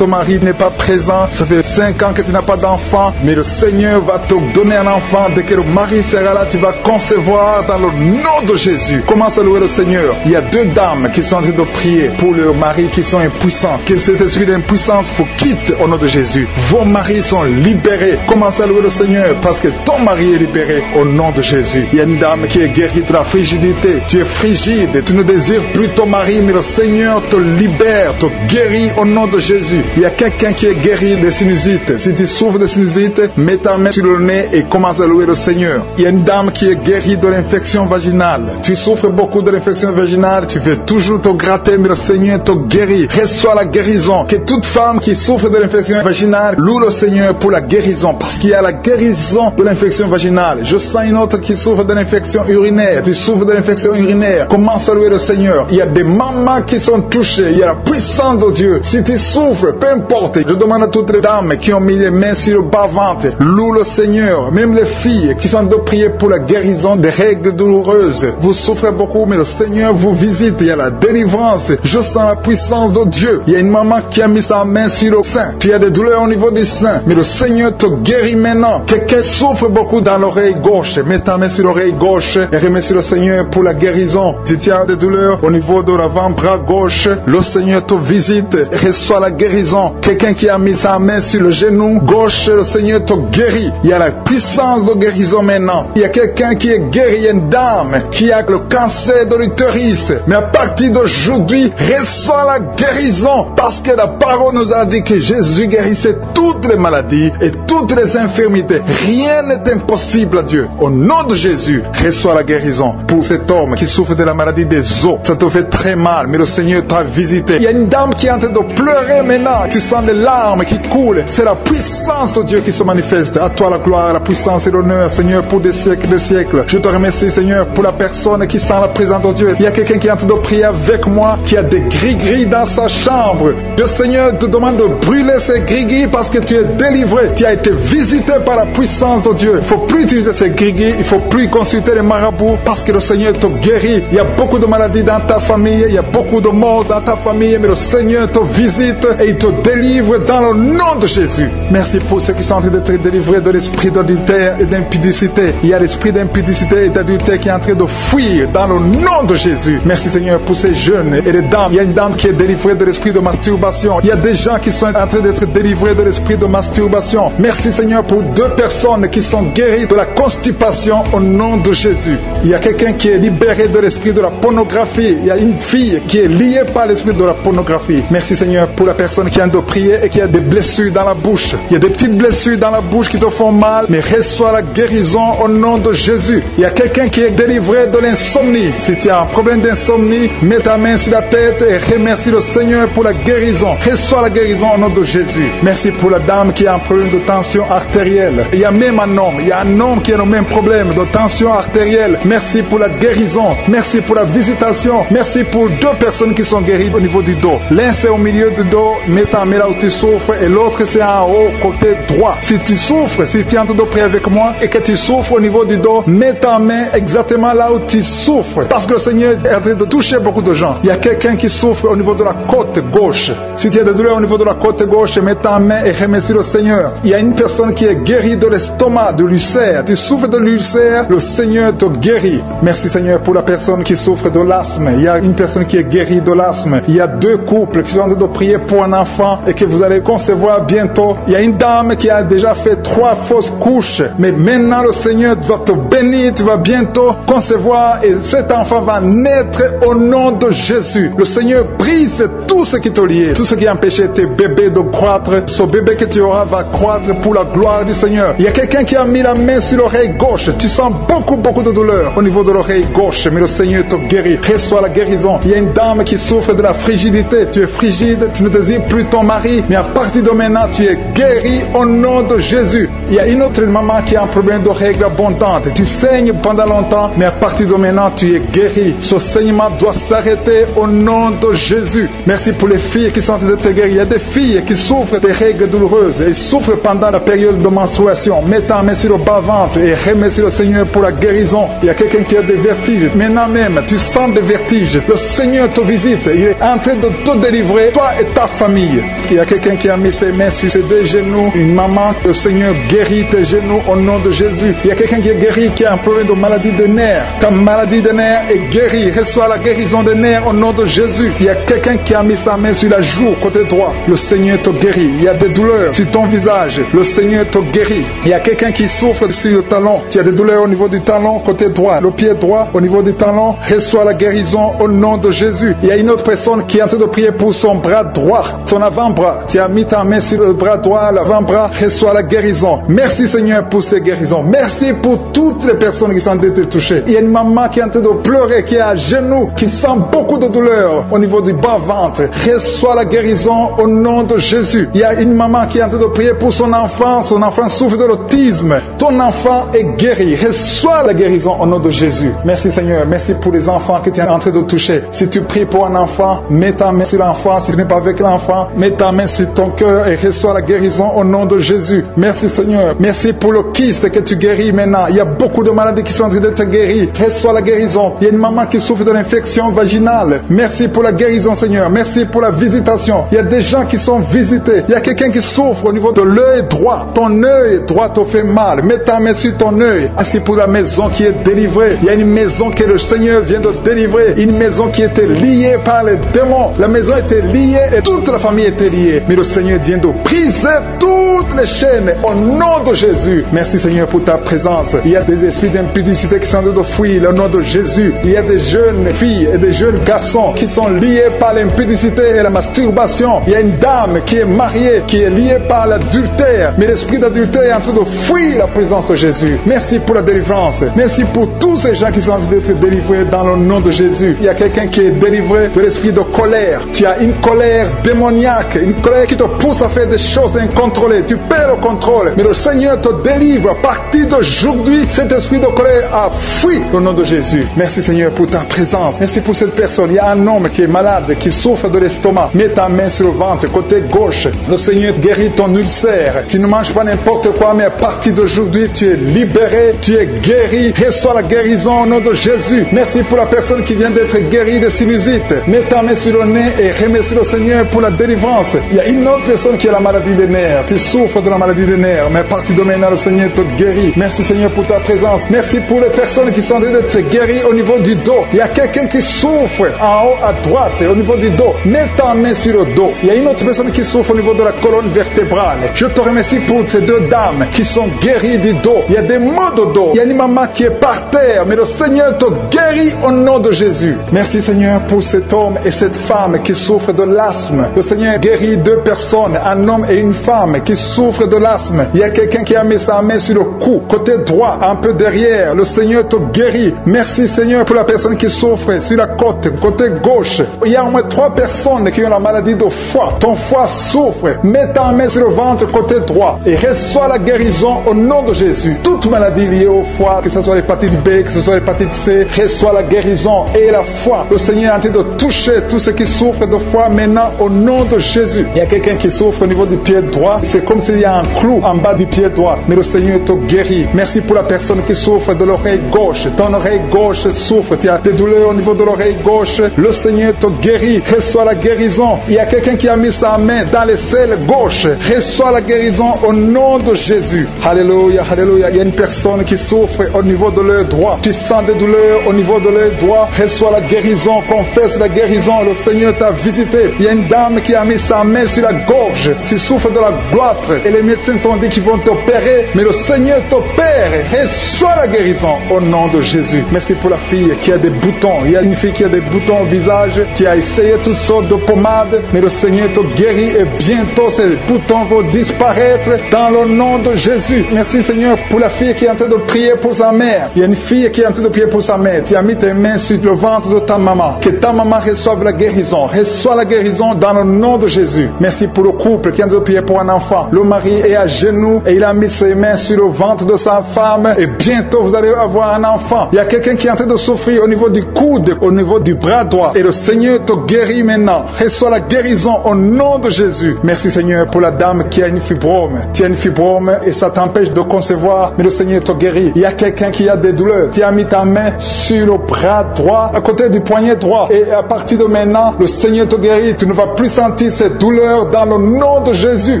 n'est pas présent. Ça fait 5 ans que tu n'as pas d'enfant, mais le Seigneur va te donner un enfant. Dès que le mari sera là, tu vas concevoir dans le nom de Jésus. Commence à louer le Seigneur. Il y a deux dames qui sont en train de prier pour leurs maris qui sont impuissants. Que cet esprit d'impuissance vous quitte au nom de Jésus. Vos maris sont libérés. Commence à louer le Seigneur parce que ton mari est libéré au nom de Jésus. Il y a une dame qui est guérie de la frigidité. Tu es frigide, tu ne désires plus ton mari, mais le Seigneur te libère, te guérit au nom de Jésus. Il y a quelqu'un qui est guéri des sinusites. Si tu souffres de sinusite, mets ta main sur le nez et commence à louer le Seigneur. Il y a une dame qui est guérie de l'infection vaginale. Tu souffres beaucoup de l'infection vaginale, tu veux toujours te gratter, mais le Seigneur te guérit. Reçois la guérison. Que toute femme qui souffre de l'infection vaginale loue le Seigneur pour la guérison, parce qu'il y a la guérison de l'infection vaginale. Je sens une autre qui souffre de l'infection urinaire. Tu souffres de l'infection urinaire. Commence à louer le Seigneur. Il y a des mamans qui sont touchées. Il y a la puissance de Dieu. Si tu souffres, peu importe. Je demande à toutes les dames qui ont mis les mains sur le bas-ventre, loue le Seigneur. Même les filles qui sont de prier pour la guérison des règles douloureuses. Vous souffrez beaucoup, mais le Seigneur vous visite. Il y a la délivrance. Je sens la puissance de Dieu. Il y a une maman qui a mis sa main sur le sein. Tu as des douleurs au niveau du sein, mais le Seigneur te guérit maintenant. Quelqu'un souffre beaucoup dans l'oreille gauche. Mets ta main sur l'oreille gauche et remercie le Seigneur pour la guérison. Si tu as des douleurs au niveau de l'avant-bras gauche, le Seigneur te visite. Reçois la guérison. Quelqu'un qui a mis sa main sur le genou gauche, le Seigneur te guérit. Il y a la puissance de guérison maintenant. Il y a quelqu'un qui est guéri, il y a une dame qui a le cancer de l'utérus. Mais à partir d'aujourd'hui, reçois la guérison, parce que la parole nous a dit que Jésus guérissait toutes les maladies et toutes les infirmités. Rien n'est impossible à Dieu. Au nom de Jésus, reçois la guérison pour cet homme qui souffre de la maladie des os. Ça te fait très mal, mais le Seigneur t'a visité. Il y a une dame qui est en train de pleurer maintenant. Tu sens les larmes qui coulent. C'est la puissance de Dieu qui se manifeste. À toi la gloire, la puissance et l'honneur, Seigneur, pour des siècles et des siècles. Je te remercie, Seigneur, pour la personne qui sent la présence de Dieu. Il y a quelqu'un qui est en train de prier avec moi, qui a des gris-gris dans sa chambre. Le Seigneur te demande de brûler ces gris-gris parce que tu es délivré. Tu as été visité par la puissance de Dieu. Il ne faut plus utiliser ces gris-gris. Il ne faut plus consulter les marabouts parce que le Seigneur te guérit. Il y a beaucoup de maladies maladie dans ta famille, il y a beaucoup de morts dans ta famille, mais le Seigneur te visite et il te délivre dans le nom de Jésus. Merci pour ceux qui sont en train d'être délivrés de l'esprit d'adultère et d'impudicité. Il y a l'esprit d'impudicité et d'adultère qui est en train de fuir dans le nom de Jésus. Merci Seigneur pour ces jeunes et les dames. Il y a une dame qui est délivrée de l'esprit de masturbation. Il y a des gens qui sont en train d'être délivrés de l'esprit de masturbation. Merci Seigneur pour 2 personnes qui sont guéries de la constipation au nom de Jésus. Il y a quelqu'un qui est libéré de l'esprit de la pornographie. Il y a une fille qui est liée par l'esprit de la pornographie. Merci Seigneur pour la personne qui a de prier et qui a des blessures dans la bouche. Il y a des petites blessures dans la bouche qui te font mal, mais reçois la guérison au nom de Jésus. Il y a quelqu'un qui est délivré de l'insomnie. Si tu as un problème d'insomnie, mets ta main sur la tête et remercie le Seigneur pour la guérison. Reçois la guérison au nom de Jésus. Merci pour la dame qui a un problème de tension artérielle. Il y a même un homme. Il y a un homme qui a le même problème de tension artérielle. Merci pour la guérison. Merci pour la visitation. Merci pour 2 personnes qui sont guéries au niveau du dos. L'un c'est au milieu du dos, mets ta main là où tu souffres, et l'autre c'est en haut, côté droit. Si tu souffres, si tu es en train de prier avec moi et que tu souffres au niveau du dos, mets ta main exactement là où tu souffres. Parce que le Seigneur est en train de toucher beaucoup de gens. Il y a quelqu'un qui souffre au niveau de la côte gauche. Si tu as des douleurs au niveau de la côte gauche, mets ta main et remercie le Seigneur. Il y a une personne qui est guérie de l'estomac, de l'ulcère. Tu souffres de l'ulcère, le Seigneur te guérit. Merci Seigneur pour la personne qui souffre de l'asthme. Il y a une personne qui est guérie de l'asthme. Il y a 2 couples qui sont en train de prier pour un enfant et que vous allez concevoir bientôt. Il y a une dame qui a déjà fait 3 fausses couches. Mais maintenant le Seigneur va te bénir. Tu vas bientôt concevoir et cet enfant va naître au nom de Jésus. Le Seigneur brise tout ce qui te lie, tout ce qui empêchait tes bébés de croître. Ce bébé que tu auras va croître pour la gloire du Seigneur. Il y a quelqu'un qui a mis la main sur l'oreille gauche. Tu sens beaucoup de douleur au niveau de l'oreille gauche, mais le Seigneur te guérit. Reçois la guérison. Il y a une dame qui souffre de la frigidité. Tu es frigide, tu ne désires plus ton mari, mais à partir de maintenant, tu es guéri au nom de Jésus. Il y a une autre maman qui a un problème de règles abondantes. Tu saignes pendant longtemps, mais à partir de maintenant, tu es guéri. Ce saignement doit s'arrêter au nom de Jésus. Merci pour les filles qui sont en train d'être guéries. Il y a des filles qui souffrent des règles douloureuses. Elles souffrent pendant la période de menstruation. Mets ta main sur le bas-ventre et remercie le Seigneur pour la guérison. Il y a quelqu'un qui a des vertiges. Maintenant même, tu sens des vertiges. Le Seigneur te visite. Il est en train de te délivrer, toi et ta famille. Il y a quelqu'un qui a mis ses mains sur ses 2 genoux. Une maman, le Seigneur guérit tes genoux au nom de Jésus. Il y a quelqu'un qui est guéri, qui a un problème de maladie des nerfs. Ta maladie des nerfs est guérie. Reçois la guérison des nerfs au nom de Jésus. Il y a quelqu'un qui a mis sa main sur la joue, côté droit. Le Seigneur te guérit. Il y a des douleurs sur ton visage. Le Seigneur te guérit. Il y a quelqu'un qui souffre sur le talon. Tu as des douleurs au niveau du talon, côté droit. Le pied droit, au niveau du talon. Reçois la guérison au nom de Jésus. Il y a une autre personne qui est en train de prier pour son bras droit, son avant-bras. Tu as mis ta main sur le bras droit, l'avant-bras. Reçois la guérison. Merci Seigneur pour ces guérisons. Merci pour toutes les personnes qui sont touchées. Il y a une maman qui est en train de pleurer, qui est à genoux, qui sent beaucoup de douleur au niveau du bas-ventre. Reçois la guérison au nom de Jésus. Il y a une maman qui est en train de prier pour son enfant. Son enfant souffre de l'autisme. Ton enfant est guéri. Reçois la guérison au nom de Jésus. Merci Seigneur. Merci pour les enfants que tu es en train de toucher. Si tu pries pour un enfant, mets ta main sur l'enfant. Si tu n'es pas avec l'enfant, mets ta main sur ton cœur et reçois la guérison au nom de Jésus. Merci Seigneur. Merci pour le kyste que tu guéris maintenant. Il y a beaucoup de maladies qui sont en train d'être guéries. Reçois la guérison. Il y a une maman qui souffre de l'infection vaginale. Merci pour la guérison Seigneur. Merci pour la visitation. Il y a des gens qui sont visités. Il y a quelqu'un qui souffre au niveau de l'œil droit. Ton œil droit te fait mal. Mets ta main sur ton œil. Ainsi pour la maison qui est délivrée. Il y a une maison que le Seigneur vient de délivrer. Une maison qui était liée par les démons. La maison était liée et toute la famille était liée. Mais le Seigneur vient de briser toutes les chaînes au nom de Jésus. Merci Seigneur pour ta présence. Il y a des esprits d'impudicité qui sont en train de fuir au nom de Jésus. Il y a des jeunes filles et des jeunes garçons qui sont liés par l'impudicité et la masturbation. Il y a une dame qui est mariée, qui est liée par l'adultère. Mais l'esprit d'adultère est en train de fuir la présence de Jésus. Merci pour la délivrance. Merci pour tous ces gens qui sont en train d'être délivrés dans le nom de Jésus. Il y a quelqu'un qui est délivré de l'esprit de colère. Tu as une colère démoniaque, une colère qui te pousse à faire des choses incontrôlées. Tu perds le contrôle. Mais le Seigneur te délivre. À partir d'aujourd'hui, cet esprit de colère a fui au nom de Jésus. Merci Seigneur pour ta présence. Merci pour cette personne. Il y a un homme qui est malade, qui souffre de l'estomac. Mets ta main sur le ventre, côté gauche. Le Seigneur guérit ton ulcère. Tu ne manges pas n'importe quoi, mais à partir d'aujourd'hui, tu es libéré, tu es guéri. Reçois la guérison au nom de Jésus. Merci pour la personne personne qui vient d'être guérie de sinusite, mets ta main sur le nez et remercie le Seigneur pour la délivrance. Il y a une autre personne qui a la maladie des nerfs. Tu souffres de la maladie des nerfs, mais à partir de maintenant, le Seigneur te guérit. Merci Seigneur pour ta présence. Merci pour les personnes qui sont en train d'être guéries au niveau du dos. Il y a quelqu'un qui souffre en haut à droite, au niveau du dos. Mets ta main sur le dos. Il y a une autre personne qui souffre au niveau de la colonne vertébrale. Je te remercie pour ces deux dames qui sont guéries du dos. Il y a des maux de dos. Il y a une maman qui est par terre, mais le Seigneur te guérit au nom de Jésus. Merci Seigneur pour cet homme et cette femme qui souffrent de l'asthme. Le Seigneur guérit deux personnes, un homme et une femme qui souffrent de l'asthme. Il y a quelqu'un qui a mis sa main sur le cou, côté droit, un peu derrière. Le Seigneur te guérit. Merci Seigneur pour la personne qui souffre sur la côte, côté gauche. Il y a au moins 3 personnes qui ont la maladie de foie. Ton foie souffre. Mets ta main sur le ventre côté droit et reçois la guérison au nom de Jésus. Toute maladie liée au foie, que ce soit l'hépatite B, que ce soit l'hépatite C, reçois la guérison et la foi. Le Seigneur est en train de toucher tous ceux qui souffrent de foie maintenant au nom de Jésus. Il y a quelqu'un qui souffre au niveau du pied droit. C'est comme s'il y a un clou en bas du pied droit. Mais le Seigneur te guérit. Merci pour la personne qui souffre de l'oreille gauche. Ton oreille gauche souffre. Tu as des douleurs au niveau de l'oreille gauche. Le Seigneur te guérit. Reçois la guérison. Il y a quelqu'un qui a mis sa main dans les selles gauche. Reçois la guérison au nom de Jésus. Alléluia, alléluia. Il y a une personne qui souffre au niveau de l'œil droit. Tu sens des douleurs au niveau de l'œil droit. Reçois la guérison. Confesse la guérison. Le Seigneur t'a visité. Il y a une dame qui a mis sa main sur la gorge. Tu souffres de la gloître et les médecins t'ont dit qu'ils vont t'opérer, mais le Seigneur t'opère. Reçois la guérison au nom de Jésus. Merci pour la fille qui a des boutons. Il y a une fille qui a des boutons au visage. Tu as essayé toutes sortes de pommades, mais le Seigneur te guérit et bientôt ces boutons vont disparaître dans le nom de Jésus. Merci Seigneur pour la fille qui est en train de prier pour sa mère. Il y a une fille qui est en train de prier pour sa mère. Tu as mis tes mains sur le ventre de ta maman. Que ta maman reçoive la guérison. Reçois la guérison dans le nom de Jésus. Merci pour le couple qui est en train de prier pour un enfant. Le mari est à genoux et il a mis ses mains sur le ventre de sa femme et bientôt vous allez avoir un enfant. Il y a quelqu'un qui est en train de souffrir au niveau du coude, au niveau du bras droit et le Seigneur te guérit maintenant. Reçois la guérison au nom de Jésus. Merci Seigneur pour la dame qui a une fibrome. Tu as une fibrome et ça t'empêche de concevoir, mais le Seigneur te guérit. Il y a quelqu'un qui a des douleurs. Tu as mis ta main sur le bras droit, à côté du poignet droit et à partir de maintenant, le Seigneur te guérit. Tu ne vas plus sentir cette douleur dans le nom de Jésus.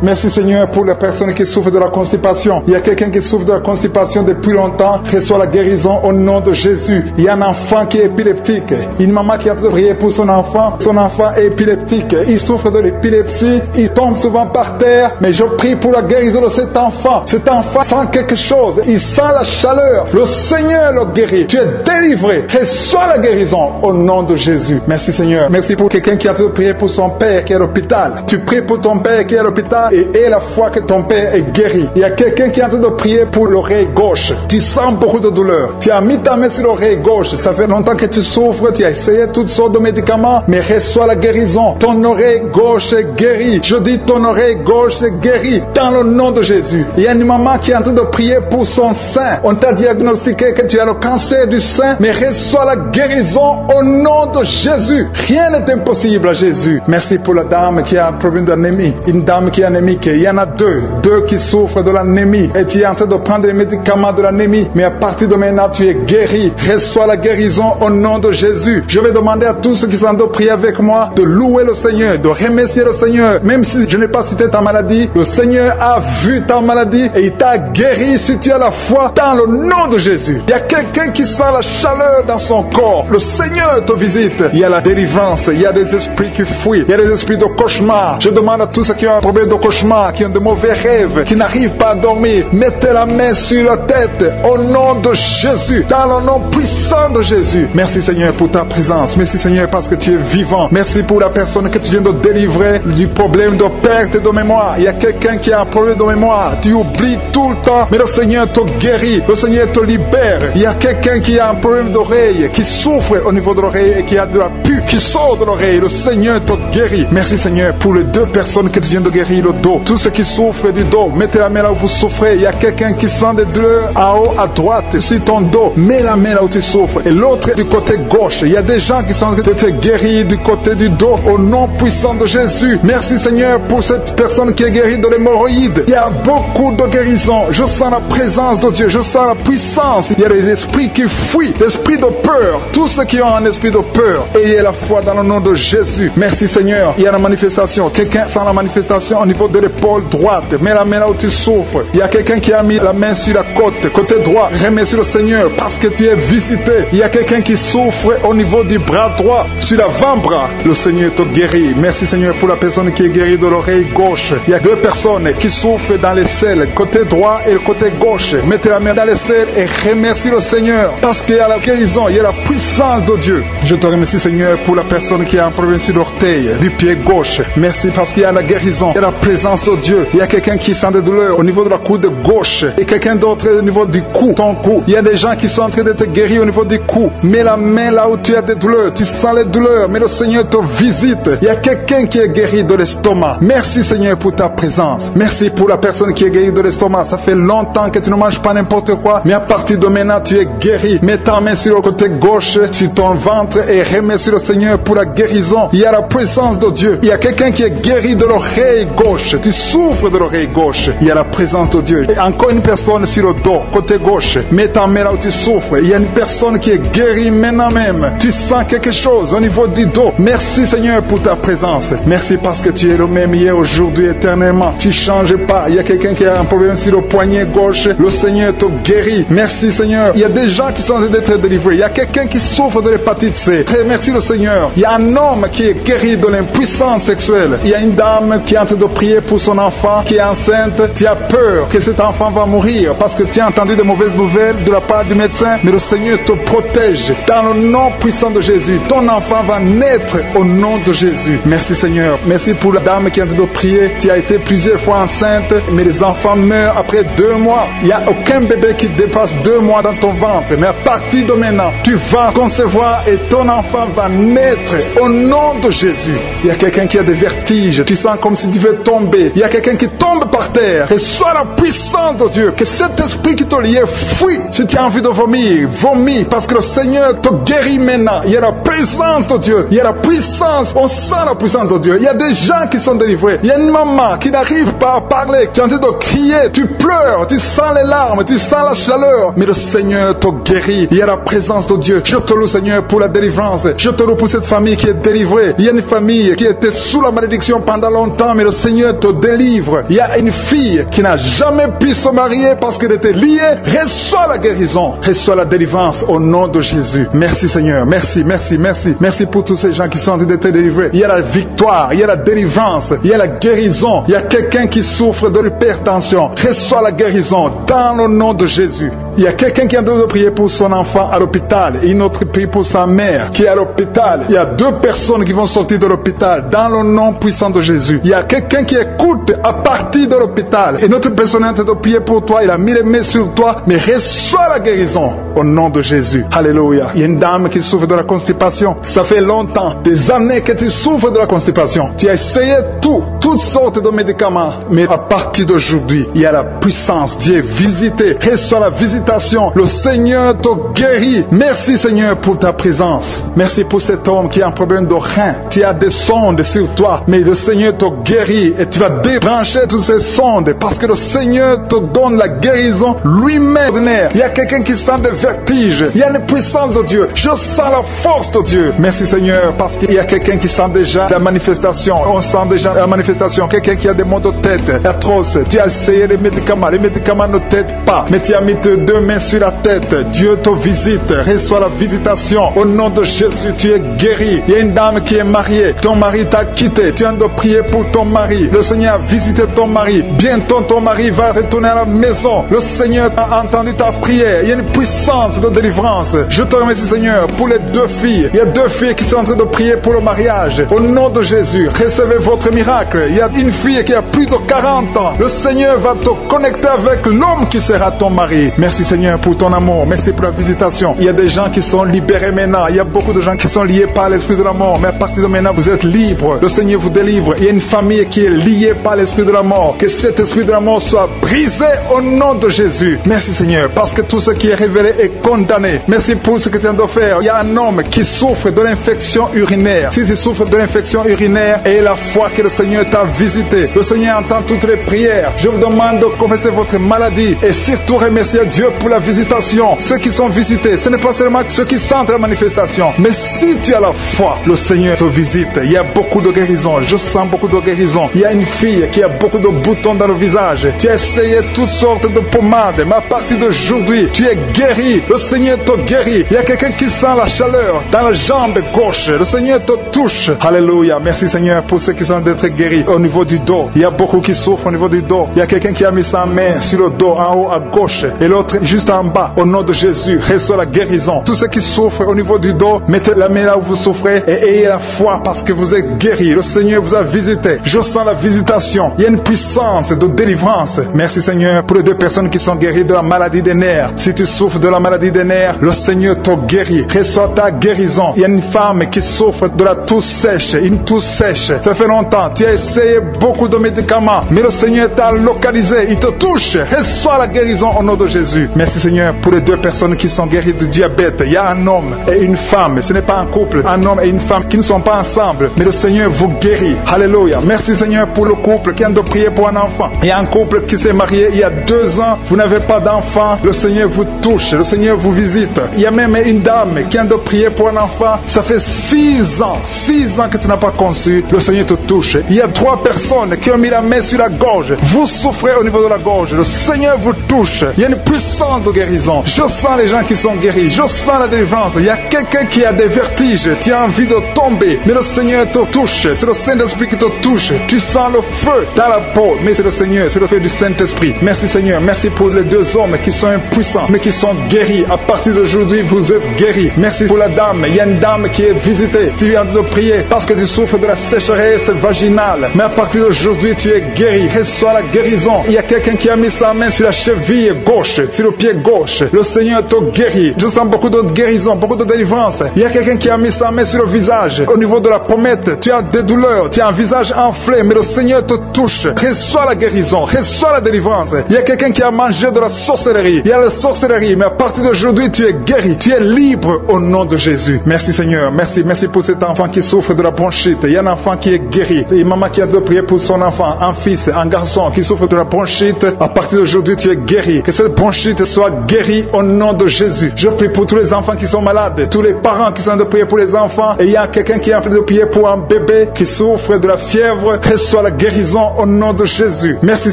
Merci Seigneur pour les personnes qui souffrent de la constipation. Il y a quelqu'un qui souffre de la constipation depuis longtemps. Reçoit la guérison au nom de Jésus. Il y a un enfant qui est épileptique. Une maman qui a prié pour son enfant. Son enfant est épileptique. Il souffre de l'épilepsie. Il tombe souvent par terre. Mais je prie pour la guérison de cet enfant. Cet enfant sent quelque chose. Il sent la chaleur. Le Seigneur le guérit. Tu es délivré. Reçois la guérison au nom de Jésus. Merci Seigneur. Merci pour quelqu'un qui a prié pour son père qui est à l'hôpital. Tu pries pour ton père qui est à l'hôpital et aie la foi que ton père est guéri. Il y a quelqu'un qui est en train de prier pour l'oreille gauche. Tu sens beaucoup de douleur. Tu as mis ta main sur l'oreille gauche. Ça fait longtemps que tu souffres. Tu as essayé toutes sortes de médicaments, mais reçois la guérison. Ton oreille gauche est guérie. Je dis ton oreille gauche est guérie dans le nom de Jésus. Il y a une maman qui est en train de prier pour son sein. On t'a diagnostiqué que tu as le cancer du sein, mais reçois la guérison au nom de Jésus. Rien n'est impossible à Jésus. Merci pour la dame qui a un problème d'anémie. Une dame qui est anémique. Il y en a deux qui souffrent de l'anémie. Et tu es en train de prendre les médicaments de l'anémie. Mais à partir de maintenant, tu es guéri. Reçois la guérison au nom de Jésus. Je vais demander à tous ceux qui sont de prier avec moi de louer le Seigneur, de remercier le Seigneur. Même si je n'ai pas cité ta maladie, le Seigneur a vu ta maladie et il t'a guéri si tu as la foi dans le nom de Jésus. Il y a quelqu'un qui sent la chaleur dans son corps. Le Seigneur te visite. Il y a la délivrance. Il y a des esprits qui fuient. Il y a des esprits de cauchemar. Je demande à tous ceux qui ont un problème de cauchemar, qui ont de mauvais rêves, qui n'arrivent pas à dormir, mettez la main sur la tête au nom de Jésus, dans le nom puissant de Jésus. Merci Seigneur pour ta présence. Merci Seigneur parce que tu es vivant. Merci pour la personne que tu viens de délivrer du problème de perte de mémoire. Il y a quelqu'un qui a un problème de mémoire. Tu oublies tout le temps, mais le Seigneur te guérit. Le Seigneur te libère. Il y a quelqu'un qui a un problème d'oreille, qui souffre au niveau de l'oreille et qui a de la pus qui sort de l'oreille. Le Seigneur te guérit. Merci Seigneur pour les deux personnes que tu viens de guérir le dos. Tous ceux qui souffrent du dos, mettez la main là où vous souffrez. Il y a quelqu'un qui sent des douleurs en haut à droite sur ton dos. Mets la main là où tu souffres. Et l'autre du côté gauche. Il y a des gens qui sont guéris du côté du dos au nom puissant de Jésus. Merci Seigneur pour cette personne qui est guérie de l'hémorroïde. Il y a beaucoup de guérison. Je sens la présence de Dieu. Je sens la puissance. Il y a des esprits qui fuient. L'esprit de peur peur. Tous ceux qui ont un esprit de peur, ayez la foi dans le nom de Jésus. Merci Seigneur. Il y a la manifestation. Quelqu'un sent la manifestation au niveau de l'épaule droite. Mets la main là où tu souffres. Il y a quelqu'un qui a mis la main sur la côté droit. Remercie le Seigneur parce que tu es visité. Il y a quelqu'un qui souffre au niveau du bras droit, sur l'avant-bras. Le Seigneur te guérit. Merci Seigneur pour la personne qui est guérie de l'oreille gauche. Il y a 2 personnes qui souffrent dans les selles, côté droit et le côté gauche. Mettez la main dans les selles et remercie le Seigneur parce qu'il y a la guérison, il y a la puissance de Dieu. Je te remercie Seigneur pour la personne qui a un problème sur l'orteil du pied gauche. Merci parce qu'il y a la guérison, il y a la présence de Dieu. Il y a quelqu'un qui sent des douleurs au niveau de la coude gauche et quelqu'un d'autre au niveau du cou, ton cou. Il y a des gens qui sont en train d'être guéris au niveau du cou. Mets la main là où tu as des douleurs, tu sens les douleurs, mais le Seigneur te visite. Il y a quelqu'un qui est guéri de l'estomac. Merci Seigneur pour ta présence. Merci pour la personne qui est guérie de l'estomac. Ça fait longtemps que tu ne manges pas n'importe quoi, mais à partir de maintenant tu es guéri. Mets ta main sur le côté gauche, sur ton ventre et remercie le Seigneur pour la guérison. Il y a la présence de Dieu. Il y a quelqu'un qui est guéri de l'oreille gauche. Tu souffres de l'oreille gauche. Il y a la présence de Dieu. Et encore une personne sur le dos, côté gauche. Mets ta main là où tu souffres. Il y a une personne qui est guérie maintenant même. Tu sens quelque chose au niveau du dos. Merci Seigneur pour ta présence. Merci parce que tu es le même hier, aujourd'hui, éternellement. Tu ne changes pas. Il y a quelqu'un qui a un problème sur le poignet gauche. Le Seigneur te guérit. Merci Seigneur. Il y a des gens qui sont en train d'être délivrés. Il y a quelqu'un qui souffre de l'hépatite C. Merci le Seigneur. Il y a un homme qui est guéri de l'impuissance sexuelle. Il y a une dame qui est en train de prier pour son enfant qui est enceinte. Tu as peur que cet enfant va mourir parce que tu as entendu de mauvaises nouvelles de la part du médecin. Mais le Seigneur te protège. Dans le nom puissant de Jésus, ton enfant va naître au nom de Jésus. Merci Seigneur. Merci pour la dame qui est en train de prier. Tu as été plusieurs fois enceinte, mais les enfants meurent après 2 mois. Il n'y a aucun bébé qui dépasse 2 mois dans ton ventre. Mais à partir de maintenant, tu vas concevoir et ton enfant va naître au nom de Jésus. Il y a quelqu'un qui a des vertiges. Tu sens comme si tu veux tomber. Il y a quelqu'un qui tombe par terre. Et soit la puissance de Dieu. Que cet esprit qui te lie fuit. Si tu as envie de vomir, vomis. Parce que le Seigneur te guérit maintenant. Il y a la présence de Dieu. Il y a la puissance. On sent la puissance de Dieu. Il y a des gens qui sont délivrés. Il y a une maman qui n'arrive pas à parler. Tu es en train de crier. Tu pleures. Tu sens les larmes. Tu sens la chaleur. Mais le Seigneur te guérit. Il y a la présence de Dieu. Je te loue Seigneur pour la délivrance. Je te loue pour cette famille qui est délivrée. Il y a une famille qui était sous la malédiction pendant longtemps. Mais le Seigneur te délivre. Il y a une fille qui n'a jamais pu se marier parce qu'elle était liée. Reçois la guérison. Reçois la délivrance au nom de Jésus. Merci Seigneur. Merci, merci, merci. Merci pour tous ces gens qui sont en train d'être délivrés. Il y a la victoire. Il y a la délivrance. Il y a la guérison. Il y a quelqu'un qui souffre de l'hypertension. Reçois la guérison dans le nom de Jésus. Il y a quelqu'un qui est en train de prier pour son enfant à l'hôpital. Et une autre prie pour sa mère qui est à l'hôpital. Il y a 2 personnes qui vont sortir de l'hôpital dans le nom puissant de Jésus. Il y a quelqu'un qui écoute à partir de l'hôpital. Et notre personne est en train de prier pour toi. Il a mis les mains sur toi. Mais reçois la guérison au nom de Jésus. Alléluia. Il y a une dame qui souffre de la constipation. Ça fait longtemps, des années que tu souffres de la constipation. Tu as essayé toutes sortes de médicaments. Mais à partir d'aujourd'hui, il y a la puissance. Dieu est visité. Reçois la visitation. Le Seigneur te guérit. Merci Seigneur pour ta présence. Merci pour cet homme qui a un problème de rein. Tu as des sondes sur toi. Mais le Seigneur te guérit. Et tu vas débrancher toutes ces sondes. Parce que le Seigneur te donne la guérison lui-même. Il y a quelqu'un qui sent des vertiges. Il y a une puissance de Dieu. Je sens la force de Dieu. Merci Seigneur. Parce qu'il y a quelqu'un qui sent déjà la manifestation. On sent déjà la manifestation. Quelqu'un qui a des maux de tête atroces. Tu as essayé les médicaments. Les médicaments ne t'aident pas. Mais tu as mis tes 2 mains sur la tête. Dieu te visite. Reçois la visitation. Au nom de Jésus, tu es guéri. Il y a une dame qui est mariée. Ton mari t'a quitté. Tu as de prier pour ton mari. Le Seigneur a visité ton mari. Bientôt ton mari va retourner à la maison. Le Seigneur a entendu ta prière. Il y a une puissance de délivrance. Je te remercie Seigneur pour les 2 filles. Il y a 2 filles qui sont en train de prier pour le mariage. Au nom de Jésus, recevez votre miracle. Il y a une fille qui a plus de 40 ans. Le Seigneur va te connecter avec l'homme qui sera ton mari. Merci Seigneur pour ton amour. Merci pour la visitation. Il y a des gens qui sont libérés maintenant. Il y a beaucoup de gens qui sont liés par l'esprit de la mort. Mais à partir de maintenant, vous êtes libres. Le Seigneur vous délivre. Il y a une famille qui est liée par l'esprit de la mort. Que cet esprit de la mort soit brisé au nom de Jésus. Merci Seigneur. Parce que tout ce qui est révélé est condamné. Merci pour ce que tu viens de faire. Il y a un homme qui souffre de l'infection urinaire. Si tu souffres de l'infection urinaire, et la foi que le Seigneur t'a t'a visité. Le Seigneur entend toutes les prières. Je vous demande de confesser votre maladie et surtout remercier Dieu pour la visitation. Ceux qui sont visités, ce n'est pas seulement ceux qui sentent la manifestation, mais si tu as la foi, le Seigneur te visite. Il y a beaucoup de guérisons. Je sens beaucoup de guérisons. Il y a une fille qui a beaucoup de boutons dans le visage. Tu as essayé toutes sortes de pommades, mais à partir d'aujourd'hui, tu es guéri. Le Seigneur te guérit. Il y a quelqu'un qui sent la chaleur dans la jambe gauche. Le Seigneur te touche. Alléluia. Merci Seigneur pour ceux qui sont d'être guéris au niveau du dos. Il y a beaucoup qui souffrent au niveau du dos. Il y a quelqu'un qui a mis sa main sur le dos en haut à gauche et l'autre juste en bas. Au nom de Jésus, reçois la guérison. Tous ceux qui souffrent au niveau du dos, mettez la main là où vous souffrez et ayez la foi parce que vous êtes guéris. Le Seigneur vous a visité. Je sens la visitation. Il y a une puissance de délivrance. Merci Seigneur pour les 2 personnes qui sont guéries de la maladie des nerfs. Si tu souffres de la maladie des nerfs, le Seigneur te guérit. Reçois ta guérison. Il y a une femme qui souffre de la toux sèche. Une toux sèche. Ça fait longtemps. Tu as essayé beaucoup de médicaments, mais le Seigneur t'a localisé. Il te touche. Reçois la guérison au nom de Jésus. Merci Seigneur pour les 2 personnes qui sont guéries du diabète. Il y a un homme et une femme. Ce n'est pas un couple. Un homme et une femme qui ne sont pas ensemble, mais le Seigneur vous guérit. Alléluia. Merci Seigneur pour le couple qui vient de prier pour un enfant. Il y a un couple qui s'est marié il y a 2 ans. Vous n'avez pas d'enfant. Le Seigneur vous touche. Le Seigneur vous visite. Il y a même une dame qui vient de prier pour un enfant. Ça fait 6 ans. 6 ans que tu n'as pas conçu. Le Seigneur te touche. Il y a 3 personnes qui ont mis la main sur la gorge. Vous souffrez au niveau de la gorge. Le Seigneur vous touche. Il y a une puissance de guérison. Je sens les gens qui sont guéris. Je sens la délivrance. Il y a quelqu'un qui a des vertiges. Tu as envie de tomber. Mais le Seigneur te touche. C'est le Saint-Esprit qui te touche. Tu sens le feu dans la peau. Mais c'est le Seigneur. C'est le feu du Saint-Esprit. Merci Seigneur. Merci pour les 2 hommes qui sont impuissants, mais qui sont guéris. À partir d'aujourd'hui, vous êtes guéris. Merci pour la dame. Il y a une dame qui est visitée. Tu viens de prier parce que tu souffres de la sécheresse vaginale. Mais à partir d'aujourd'hui, tu es guéri. Reçois la guérison. Il y a quelqu'un qui a mis sa main sur la cheville gauche, sur le pied gauche. Le Seigneur te guérit. Je sens beaucoup de guérison, beaucoup de délivrance. Il y a quelqu'un qui a mis sa main sur le visage. Au niveau de la pommette, tu as des douleurs. Tu as un visage enflé, mais le Seigneur te touche. Reçois la guérison. Reçois la délivrance. Il y a quelqu'un qui a mangé de la sorcellerie. Il y a la sorcellerie, mais à partir d'aujourd'hui, tu es guéri. Tu es libre au nom de Jésus. Merci Seigneur. Merci. Merci pour cet enfant qui souffre de la bronchite. Il y a un enfant qui est guéri. Il y a une maman qui a de prier pour son enfant, un fils, un garçon qui souffre de la bronchite. À partir d'aujourd'hui, tu es guéri. Que cette bronchite soit guérie au nom de Jésus. Je prie pour tous les enfants qui sont malades, tous les parents qui sont de prier pour les enfants. Et il y a quelqu'un qui est en train de prier pour un bébé qui souffre de la fièvre. Reçois la guérison au nom de Jésus. Merci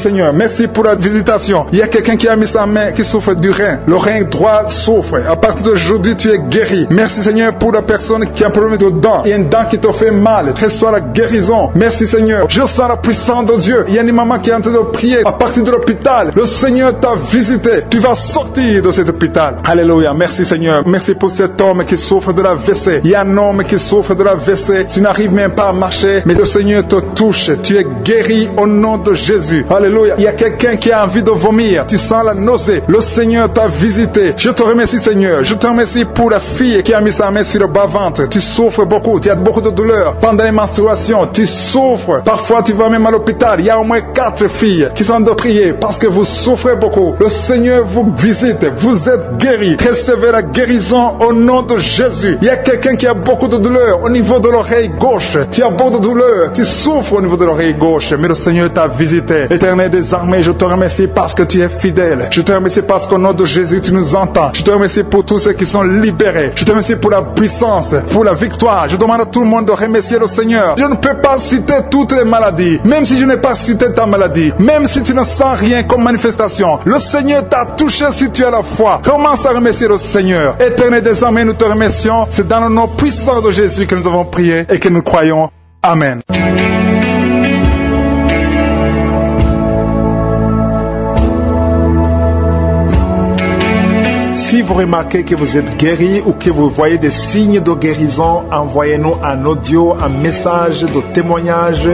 Seigneur. Merci pour la visitation. Il y a quelqu'un qui a mis sa main qui souffre du rein. Le rein droit souffre. À partir d'aujourd'hui, tu es guéri. Merci Seigneur pour la personne qui a un problème de dents. Il y a une dent qui te fait mal. Reçois la guérison. Merci Seigneur. Je sens la puissance de Dieu. Il y a une maman qui est en train de prier à partir de l'hôpital. Le Seigneur t'a visité. Tu vas sortir de cet hôpital. Alléluia. Merci Seigneur. Merci pour cet homme qui souffre de la WC. Il y a un homme qui souffre de la WC. Tu n'arrives même pas à marcher, mais le Seigneur te touche. Tu es guéri au nom de Jésus. Alléluia. Il y a quelqu'un qui a envie de vomir. Tu sens la nausée. Le Seigneur t'a visité. Je te remercie Seigneur. Je te remercie pour la fille qui a mis sa main sur le bas-ventre. Tu souffres beaucoup. Tu as beaucoup de douleurs pendant les menstruations. Tu souffres. Parfois tu vas même à l'hôpital. Il y a au moins 4 filles qui sont de prier parce que vous souffrez beaucoup. Le Seigneur vous visite. Vous êtes guéris. Recevez la guérison au nom de Jésus. Il y a quelqu'un qui a beaucoup de douleurs au niveau de l'oreille gauche. Tu as beaucoup de douleurs. Tu souffres au niveau de l'oreille gauche. Mais le Seigneur t'a visité. Éternel des armées, je te remercie parce que tu es fidèle. Je te remercie parce qu'au nom de Jésus, tu nous entends. Je te remercie pour tous ceux qui sont libérés. Je te remercie pour la puissance, pour la victoire. Je demande à tout le monde de remercier le Seigneur. Je ne peux pas citer toutes les maladies. Même si je n'ai pas cité ta maladie. Même si tu ne sens rien comme manifestation. Le Seigneur t'a touché si tu as la foi. Commence à remercier le Seigneur. Éternel des armées, nous te remercions. C'est dans le nom puissant de Jésus que nous avons prié et que nous croyons. Amen. Si vous remarquez que vous êtes guéri ou que vous voyez des signes de guérison, envoyez-nous un audio, un message de témoignage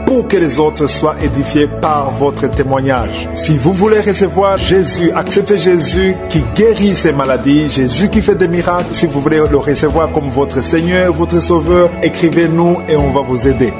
pour que les autres soient édifiés par votre témoignage. Si vous voulez recevoir Jésus, acceptez Jésus qui guérit ces maladies, Jésus qui fait des miracles, si vous voulez le recevoir comme votre Seigneur, votre Sauveur, écrivez-nous et on va vous aider.